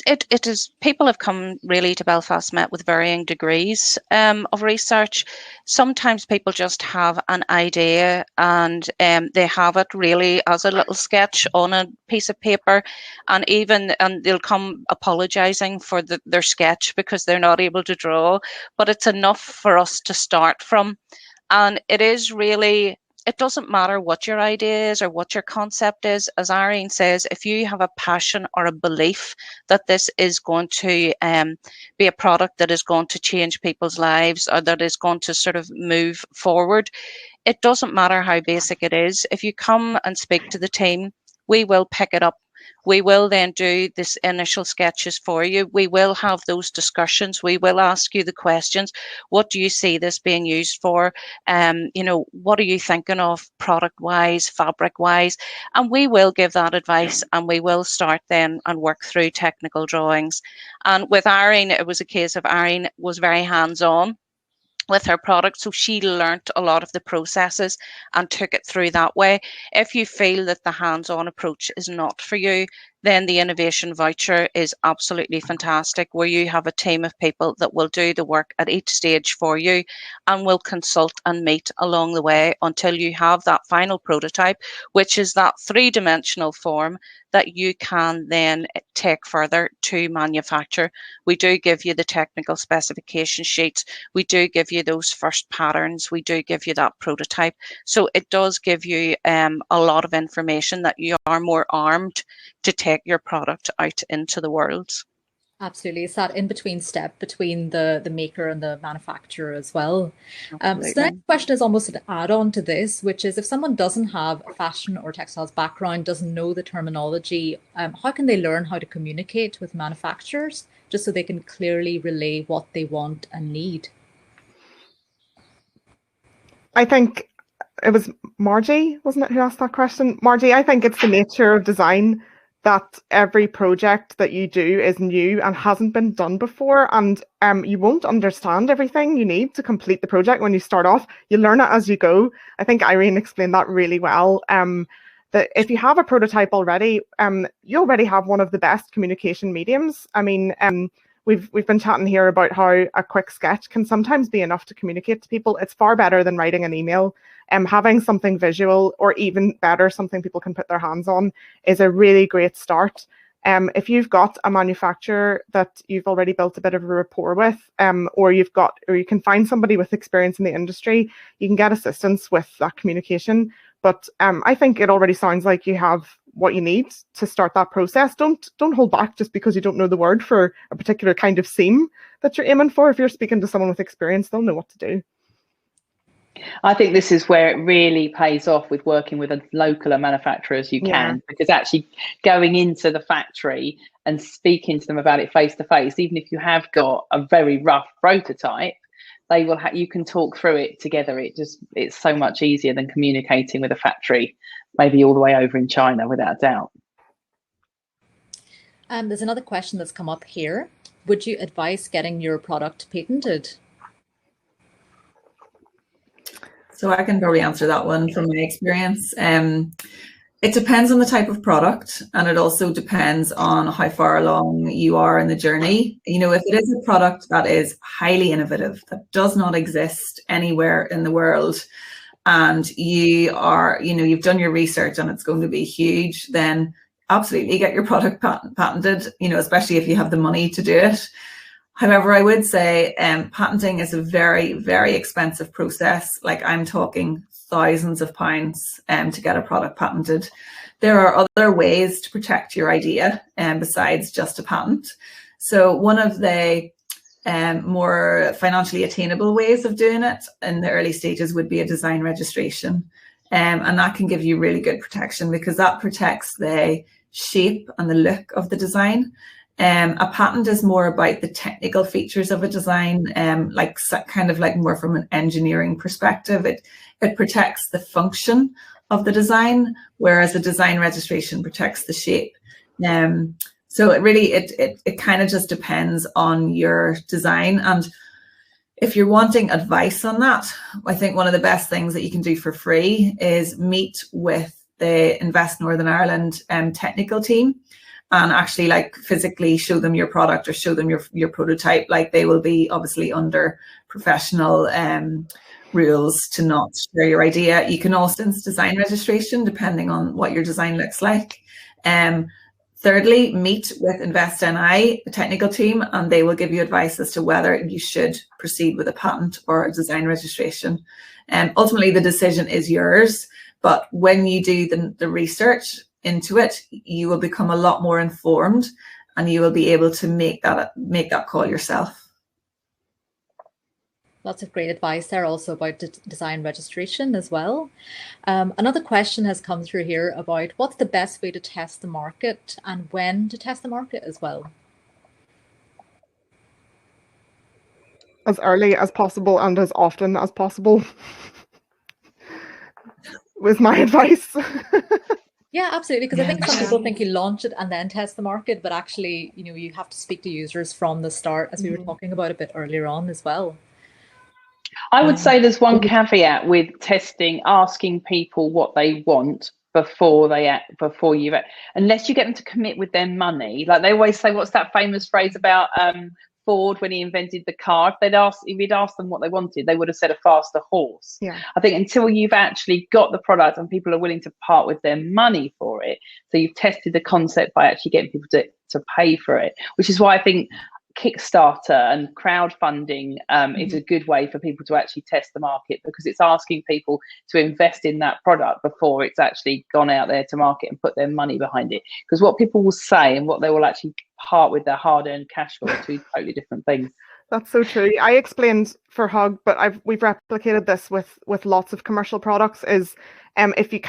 It is, people have come really to Belfast Met with varying degrees of research. Sometimes people just have an idea, and they have it really as a little sketch on a piece of paper, and they'll come apologising for their sketch because they're not able to draw, but it's enough for us to start from. And it is really, it doesn't matter what your idea is or what your concept is. As Irene says, if you have a passion or a belief that this is going to be a product that is going to change people's lives, or that is going to sort of move forward, it doesn't matter how basic it is. If you come and speak to the team, we will pick it up. We will then do this initial sketches for you. We will have those discussions. We will ask you the questions. What do you see this being used for? You know, what are you thinking of product-wise, fabric-wise? And we will give that advice, and we will start then and work through technical drawings. And with Irene, it was a case of Irene was very hands-on with her product, so she learnt a lot of the processes and took it through that way. If you feel that the hands-on approach is not for you, then the innovation voucher is absolutely fantastic, where you have a team of people that will do the work at each stage for you and will consult and meet along the way until you have that final prototype, which is that three-dimensional form that you can then take further to manufacture. We do give you the technical specification sheets. We do give you those first patterns. We do give you that prototype. So it does give you a lot of information that you are more armed to take your product out into the world. Absolutely. It's that in-between step between the maker and the manufacturer as well. So the next question is almost an add-on to this, which is, if someone doesn't have a fashion or textiles background, doesn't know the terminology, how can they learn how to communicate with manufacturers just so they can clearly relay what they want and need? I think it was Margie, wasn't it, who asked that question? Margie, I think it's the nature of design that every project that you do is new and hasn't been done before, and you won't understand everything you need to complete the project when you start off. You learn it as you go. I think Irene explained that really well. That if you have a prototype already, you already have one of the best communication mediums. I mean, we've been chatting here about how a quick sketch can sometimes be enough to communicate to people. It's far better than writing an email. Having something visual, or even better, something people can put their hands on, is a really great start. If you've got a manufacturer that you've already built a bit of a rapport with, or you can find somebody with experience in the industry, you can get assistance with that communication. But I think it already sounds like you have what you need to start that process. Don't hold back just because you don't know the word for a particular kind of seam that you're aiming for. If you're speaking to someone with experience, they'll know what to do. I think this is where it really pays off with working with as local a manufacturer as you can, because actually going into the factory and speaking to them about it face to face, even if you have got a very rough prototype, they will you can talk through it together. It's so much easier than communicating with a factory, maybe all the way over in China, without doubt. There's another question that's come up here. Would you advise getting your product patented? So I can probably answer that one from my experience. It depends on the type of product, and it also depends on how far along you are in the journey. You know, if it is a product that is highly innovative, that does not exist anywhere in the world, and you are, you know, you've done your research and it's going to be huge, then absolutely get your product patented, you know, especially if you have the money to do it. However, I would say patenting is a very, very expensive process. Like, I'm talking thousands of pounds to get a product patented. There are other ways to protect your idea besides just a patent. So one of the more financially attainable ways of doing it in the early stages would be a design registration. And that can give you really good protection because that protects the shape and the look of the design. A patent is more about the technical features of a design, like kind of like more from an engineering perspective. It protects the function of the design, whereas a design registration protects the shape. So it really, it kind of just depends on your design. And if you're wanting advice on that, I think one of the best things that you can do for free is meet with the Invest Northern Ireland technical team and actually like physically show them your product or show them your prototype. Like, they will be obviously under professional rules to not share your idea. You can also design registration depending on what your design looks like. Thirdly, meet with Invest NI, the technical team, and they will give you advice as to whether you should proceed with a patent or a design registration. Ultimately, the decision is yours, but when you do the research into it, you will become a lot more informed and you will be able to make that call yourself. Lots of great advice there also about design registration as well. Another question has come through here about what's the best way to test the market and when to test the market as well. As early as possible and as often as possible was my advice. Yeah, absolutely. Because I think some people think you launch it and then test the market, but actually, you know, you have to speak to users from the start, as we were talking about a bit earlier on as well. I would say there's one caveat with testing, asking people what they want before you, unless you get them to commit with their money. Like they always say, what's that famous phrase about Ford when he invented the car? If he'd asked them what they wanted, they would have said a faster horse. Yeah. I think until you've actually got the product and people are willing to part with their money for it, so you've tested the concept by actually getting people to pay for it, which is why I think Kickstarter and crowdfunding is a good way for people to actually test the market, because it's asking people to invest in that product before it's actually gone out there to market and put their money behind it. Because what people will say and what they will actually part with their hard-earned cash for are two totally different things. That's so true. I explained for Hug, but we've replicated this with lots of commercial products. Is if you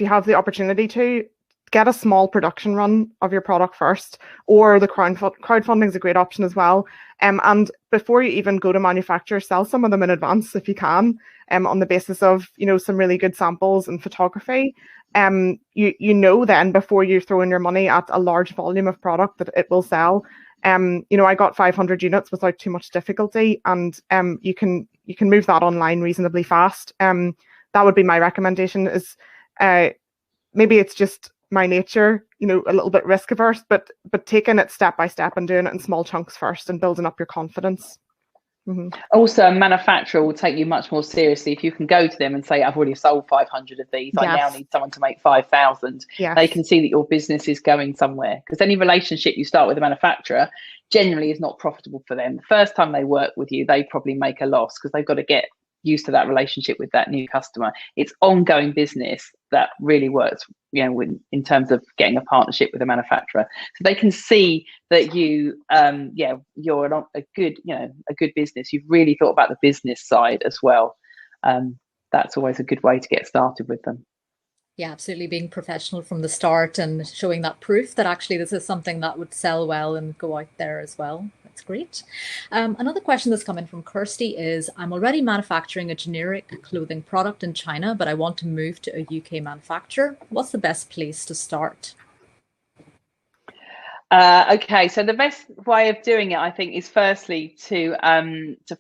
have the opportunity to get a small production run of your product first, or the crowdfunding is a great option as well. And before you even go to manufacture, sell some of them in advance if you can, on the basis of, you know, some really good samples and photography. You know, then before you throw in your money at a large volume of product that it will sell. You know, I got 500 units without too much difficulty, and you can move that online reasonably fast. That would be my recommendation. Is maybe it's just my nature, you know, a little bit risk averse, but taking it step by step and doing it in small chunks first and building up your confidence. Also, a manufacturer will take you much more seriously if you can go to them and say, I've already sold 500 of these. I now need someone to make 5,000. They can see that your business is going somewhere, because any relationship you start with a manufacturer generally is not profitable for them. The first time they work with you, they probably make a loss because they've got to get used to that relationship with that new customer. It's ongoing business that really works, you know, in terms of getting a partnership with a manufacturer, so they can see that you're a good business. You've really thought about the business side as well. That's always a good way to get started with them. Yeah, absolutely. Being professional from the start and showing that proof that actually this is something that would sell well and go out there as well. That's great. Another question that's come in from Kirsty is, I'm already manufacturing a generic clothing product in China, but I want to move to a UK manufacturer. What's the best place to start? Okay, so the best way of doing it, I think, is firstly to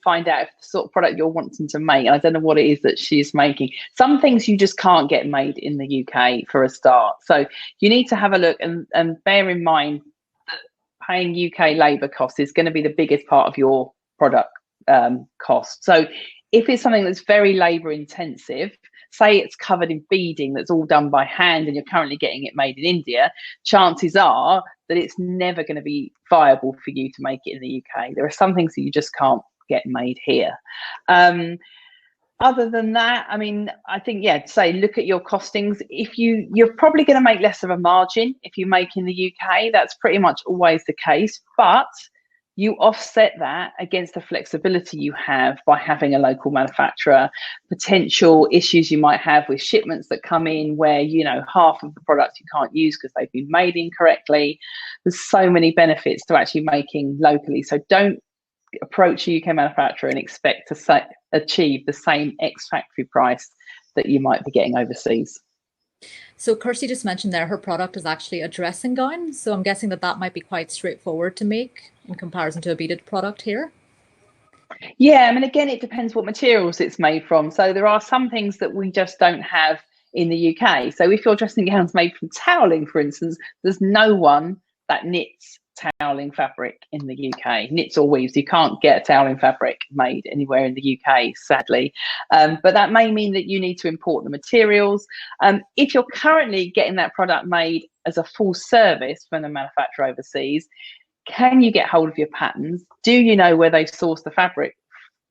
find out if the sort of product you're wanting to make. And I don't know what it is that she's making. Some things you just can't get made in the UK for a start. So you need to have a look and bear in mind that paying UK labour costs is going to be the biggest part of your product cost. So if it's something that's very labour intensive, say it's covered in beading that's all done by hand and you're currently getting it made in India, chances are that it's never going to be viable for you to make it in the UK. There are some things that you just can't get made here. Other than that, I mean, I think, yeah, say look at your costings. If you're probably going to make less of a margin if you make in the UK. That's pretty much always the case, but you offset that against the flexibility you have by having a local manufacturer, potential issues you might have with shipments that come in where, you know, half of the products you can't use because they've been made incorrectly. There's so many benefits to actually making locally. So don't approach a UK manufacturer and expect to achieve the same ex-factory price that you might be getting overseas. So Kirsty just mentioned there her product is actually a dressing gown. So I'm guessing that might be quite straightforward to make in comparison to a beaded product here. Yeah, I mean, again, it depends what materials it's made from. So there are some things that we just don't have in the UK. So if your dressing gown's made from toweling, for instance, there's no one that knits toweling fabric in the UK, knits or weaves. You can't get a toweling fabric made anywhere in the UK, sadly. But that may mean that you need to import the materials. If you're currently getting that product made as a full service from the manufacturer overseas, can you get hold of your patterns? Do you know where they've sourced the fabric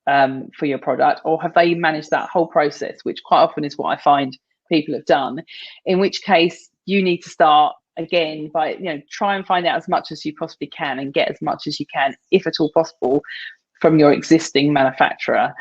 for your product, or have they managed that whole process, which quite often is what I find people have done, in which case you need to start again by, you know, try and find out as much as you possibly can and get as much as you can, if at all possible, from your existing manufacturer,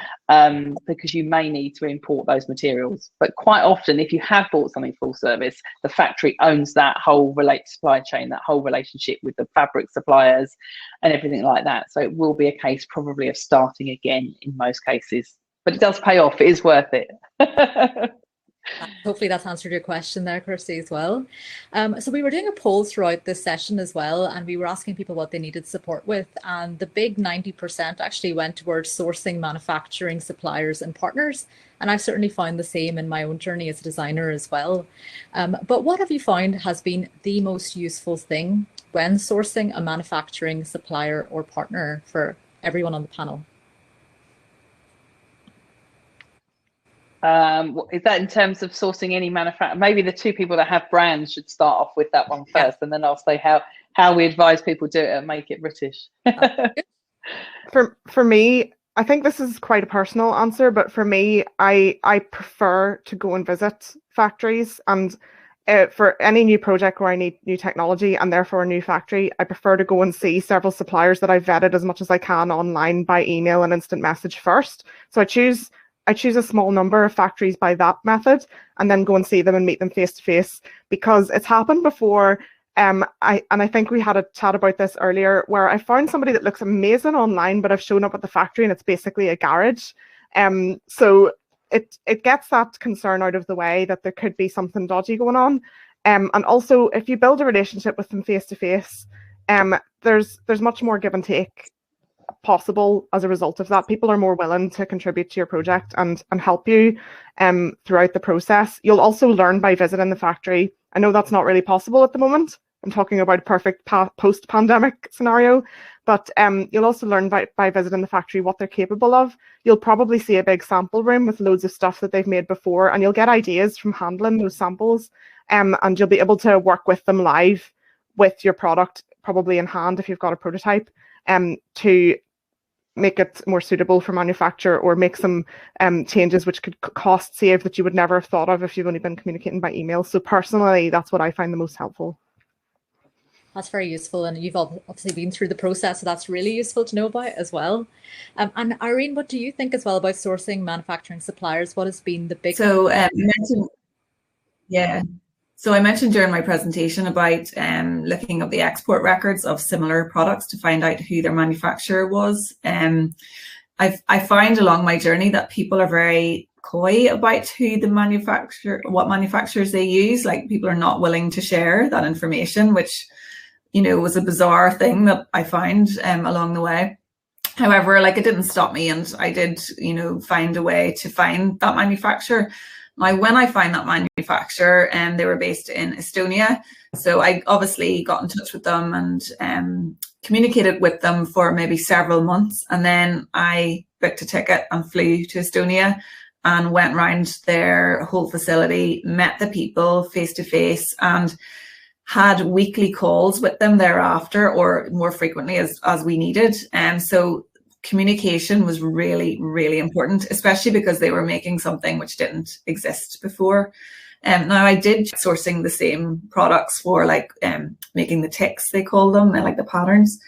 because you may need to import those materials. But quite often, if you have bought something full service, the factory owns that whole supply chain, that whole relationship with the fabric suppliers and everything like that. So it will be a case probably of starting again in most cases, but it does pay off. It is worth it. Hopefully that's answered your question there, Kirsty, as well. So we were doing a poll throughout this session as well, and we were asking people what they needed support with, and the big 90% actually went towards sourcing, manufacturing, suppliers and partners. And I've certainly found the same in my own journey as a designer as well. But what have you found has been the most useful thing when sourcing a manufacturing supplier or partner for everyone on the panel? Is that in terms of sourcing any manufacturer? Maybe the two people that have brands should start off with that one first, and then I'll say how we advise people do it and make it British. For me, I think this is quite a personal answer, but for me, I prefer to go and visit factories, and for any new project where I need new technology and therefore a new factory, I prefer to go and see several suppliers that I've vetted as much as I can online by email and instant message first. So I choose a small number of factories by that method, and then go and see them and meet them face to face, because it's happened before. I think we had a chat about this earlier, where I found somebody that looks amazing online, but I've shown up at the factory and it's basically a garage. So it gets that concern out of the way that there could be something dodgy going on. And also, if you build a relationship with them face to face, there's much more give and take possible as a result of that. People are more willing to contribute to your project and help you throughout the process. You'll also learn by visiting the factory. I know that's not really possible at the moment. I'm talking about a perfect post-pandemic scenario, but you'll also learn by visiting the factory what they're capable of. You'll probably see a big sample room with loads of stuff that they've made before, and you'll get ideas from handling those samples, and you'll be able to work with them live with your product probably in hand if you've got a prototype, to make it more suitable for manufacture, or make some changes which could cost save that you would never have thought of if you've only been communicating by email. So personally, that's what I find the most helpful. That's very useful, and you've obviously been through the process, so that's really useful to know about as well. And Irene, what do you think as well about sourcing manufacturing suppliers? What has been the big... So So I mentioned during my presentation about looking up the export records of similar products to find out who their manufacturer was. I find along my journey that people are very coy about who the what manufacturers they use. Like, people are not willing to share that information, which you know, was a bizarre thing that I found along the way. However, like, it didn't stop me, and I did, you know, find a way to find that manufacturer. Now, when I found that manufacturer, they were based in Estonia. So I obviously got in touch with them and communicated with them for maybe several months. And then I booked a ticket and flew to Estonia and went around their whole facility, met the people face to face, and had weekly calls with them thereafter, or more frequently as we needed. And so communication was really, really important, especially because they were making something which didn't exist before. Now, I did sourcing the same products for, like, making the ticks, they call them, like the patterns.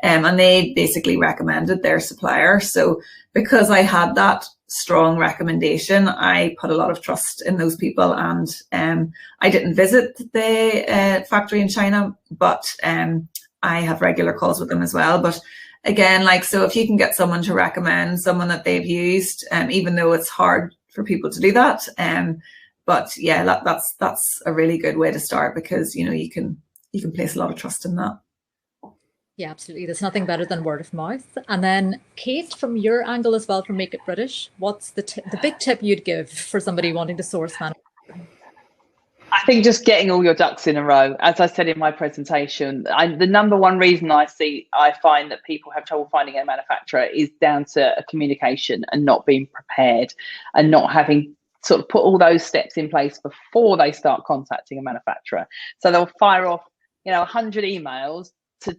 And they basically recommended their supplier. So because I had that strong recommendation, I put a lot of trust in those people. And I didn't visit the factory in China, but I have regular calls with them as well. But again, like, so if you can get someone to recommend someone that they've used, even though it's hard for people to do that, but yeah, that's a really good way to start, because, you know, you can place a lot of trust in that. Yeah, absolutely. There's nothing better than word of mouth. And then, Kate, from your angle as well, from Make It British, what's the big tip you'd give for somebody wanting to source manufacturing? I think just getting all your ducks in a row. As I said in my presentation, the number one reason I find that people have trouble finding a manufacturer is down to communication and not being prepared, and not having sort of put all those steps in place before they start contacting a manufacturer. So they'll fire off, you know, 100 emails to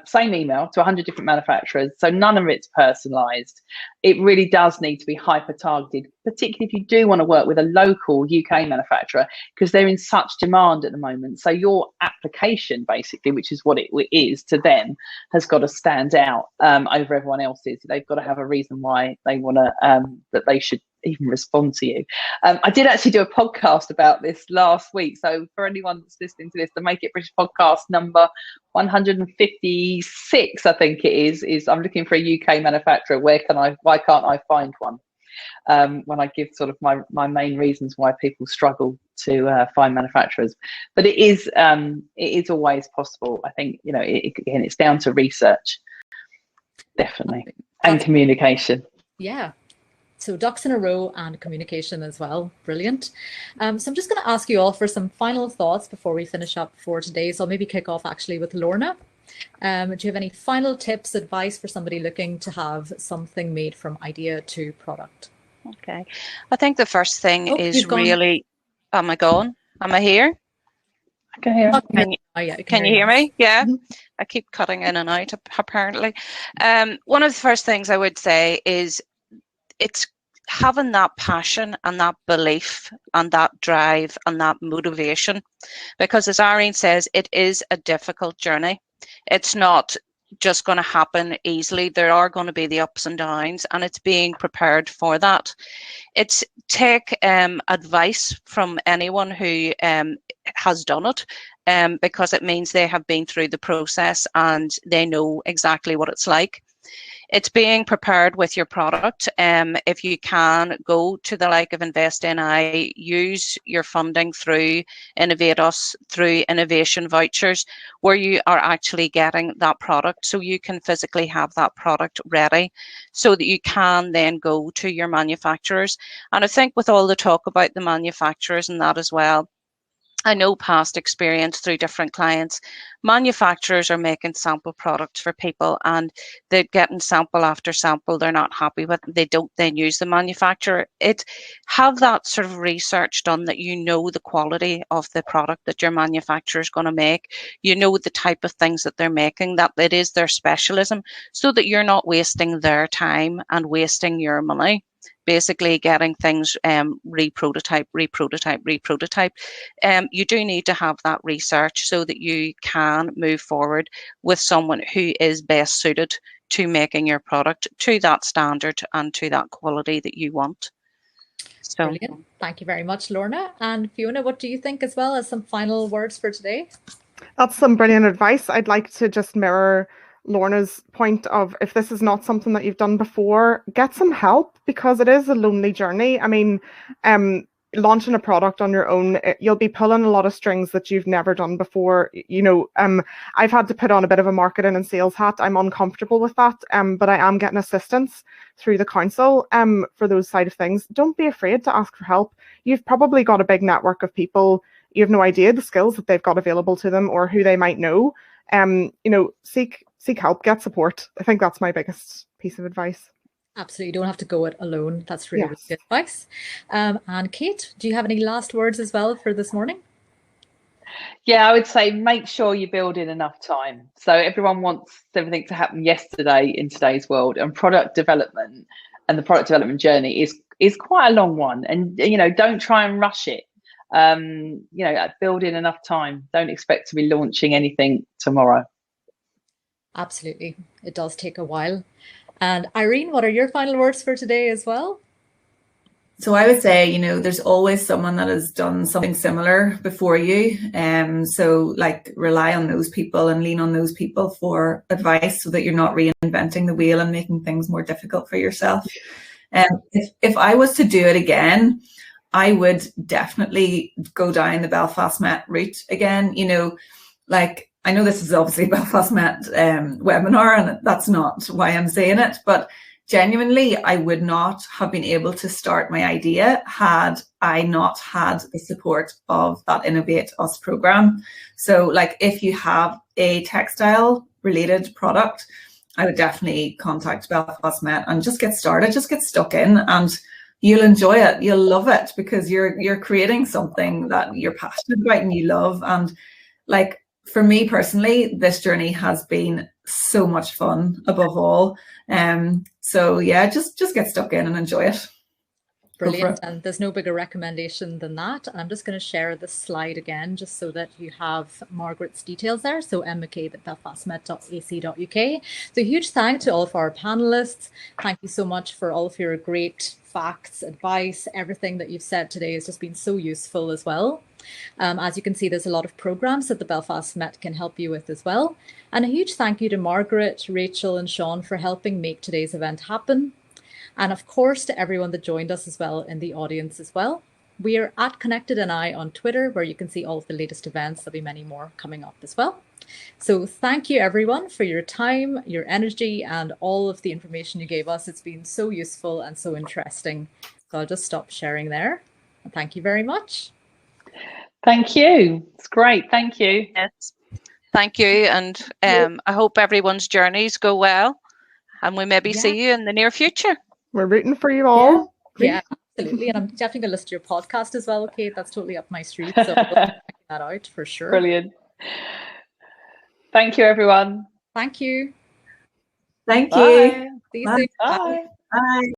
same email to 100 different manufacturers, so none of it's personalized. It really does need to be hyper targeted, particularly if you do want to work with a local UK manufacturer, because they're in such demand at the moment. So your application, basically, which is what it is to them, has got to stand out over everyone else's. They've got to have a reason why they want to that they should even respond to you. I did actually do a podcast about this last week, so for anyone that's listening to this, the Make It British podcast number 156, I think it is I'm looking for a UK manufacturer. Why can't I find one? When I give sort of my main reasons why people struggle to find manufacturers. But it is always possible. I think, you know, again, it's down to research, definitely, and communication. Yeah. So ducks in a row and communication as well. Brilliant. So I'm just going to ask you all for some final thoughts before we finish up for today. So I'll maybe kick off actually with Lorna. Do you have any final tips, advice for somebody looking to have something made from idea to product? Okay. I think the first thing is really, am I gone? Am I here? I can hear. Can you hear me? Yeah. Mm-hmm. I keep cutting in and out, apparently. One of the first things I would say is it's having that passion and that belief and that drive and that motivation, because as Irene says, it is a difficult journey. It's not just going to happen easily. There are going to be the ups and downs, and it's being prepared for that. It's take advice from anyone who has done it, because it means they have been through the process and they know exactly what it's like. It's being prepared with your product. If you can, go to the like of Invest NI, use your funding through Innovate Us, through innovation vouchers, where you are actually getting that product, so you can physically have that product ready, so that you can then go to your manufacturers. And I think with all the talk about the manufacturers and that as well, I know past experience through different clients, manufacturers are making sample products for people, and they're getting sample after sample they're not happy with. They don't then use the manufacturer. Have that sort of research done, that you know the quality of the product that your manufacturer is going to make. You know the type of things that they're making, that it is their specialism, so that you're not wasting their time and wasting your money. Basically getting things reprototype. You do need to have that research so that you can move forward with someone who is best suited to making your product to that standard and to that quality that you want. So, brilliant. Thank you very much, Lorna. And Fiona, what do you think as well as some final words for today? That's some brilliant advice. I'd like to just mirror Lorna's point of, if this is not something that you've done before, get some help, because it is a lonely journey. I mean, launching a product on your own, you'll be pulling a lot of strings that you've never done before. You know, I've had to put on a bit of a marketing and sales hat. I'm uncomfortable with that, but I am getting assistance through the council for those side of things. Don't be afraid to ask for help. You've probably got a big network of people. You have no idea the skills that they've got available to them or who they might know. You know, seek help, get support. I think that's my biggest piece of advice. Absolutely, you don't have to go it alone. That's really, really good advice. And Kate, do you have any last words as well for this morning? Yeah, I would say make sure you build in enough time. So everyone wants everything to happen yesterday in today's world, and product development and the product development journey is quite a long one. And you know, don't try and rush it. You know, build in enough time. Don't expect to be launching anything tomorrow. Absolutely, it does take a while. And Irene, what are your final words for today as well? So I would say, you know, there's always someone that has done something similar before you. So like rely on those people and lean on those people for advice so that you're not reinventing the wheel and making things more difficult for yourself. If I was to do it again, I would definitely go down the Belfast Met route again. You know, like, I know this is obviously a Belfast Met webinar, and that's not why I'm saying it, but genuinely, I would not have been able to start my idea had I not had the support of that Innovate Us program. So like, if you have a textile related product, I would definitely contact Belfast Met and just get started, just get stuck in, and you'll enjoy it. You'll love it because you're creating something that you're passionate about and you love. And like, for me personally, this journey has been so much fun above all. So yeah, just get stuck in and enjoy it. Brilliant. And there's no bigger recommendation than that. I'm just going to share this slide again, just so that you have Margaret's details there. So mccabe@belfastmet.ac.uk. So a huge thank to all of our panelists. Thank you so much for all of your great facts, advice, everything that you've said today has just been so useful as well. As you can see, there's a lot of programs that the Belfast Met can help you with as well. And a huge thank you to Margaret, Rachel and Sean for helping make today's event happen. And of course, to everyone that joined us as well in the audience as well. We are at Connected NI on Twitter, where you can see all of the latest events. There'll be many more coming up as well. So thank you everyone for your time, your energy, and all of the information you gave us. It's been so useful and so interesting. So I'll just stop sharing there. And thank you very much. Thank you. It's great. Thank you. Yes. Thank you. And I hope everyone's journeys go well. And we maybe see you in the near future. We're rooting for you all. Yeah, absolutely. And I'm definitely going to listen to your podcast as well, Kate. That's totally up my street. So we'll check that out for sure. Brilliant. Thank you, everyone. Thank you. Thank Bye. you. See you Bye. soon. Bye. Bye.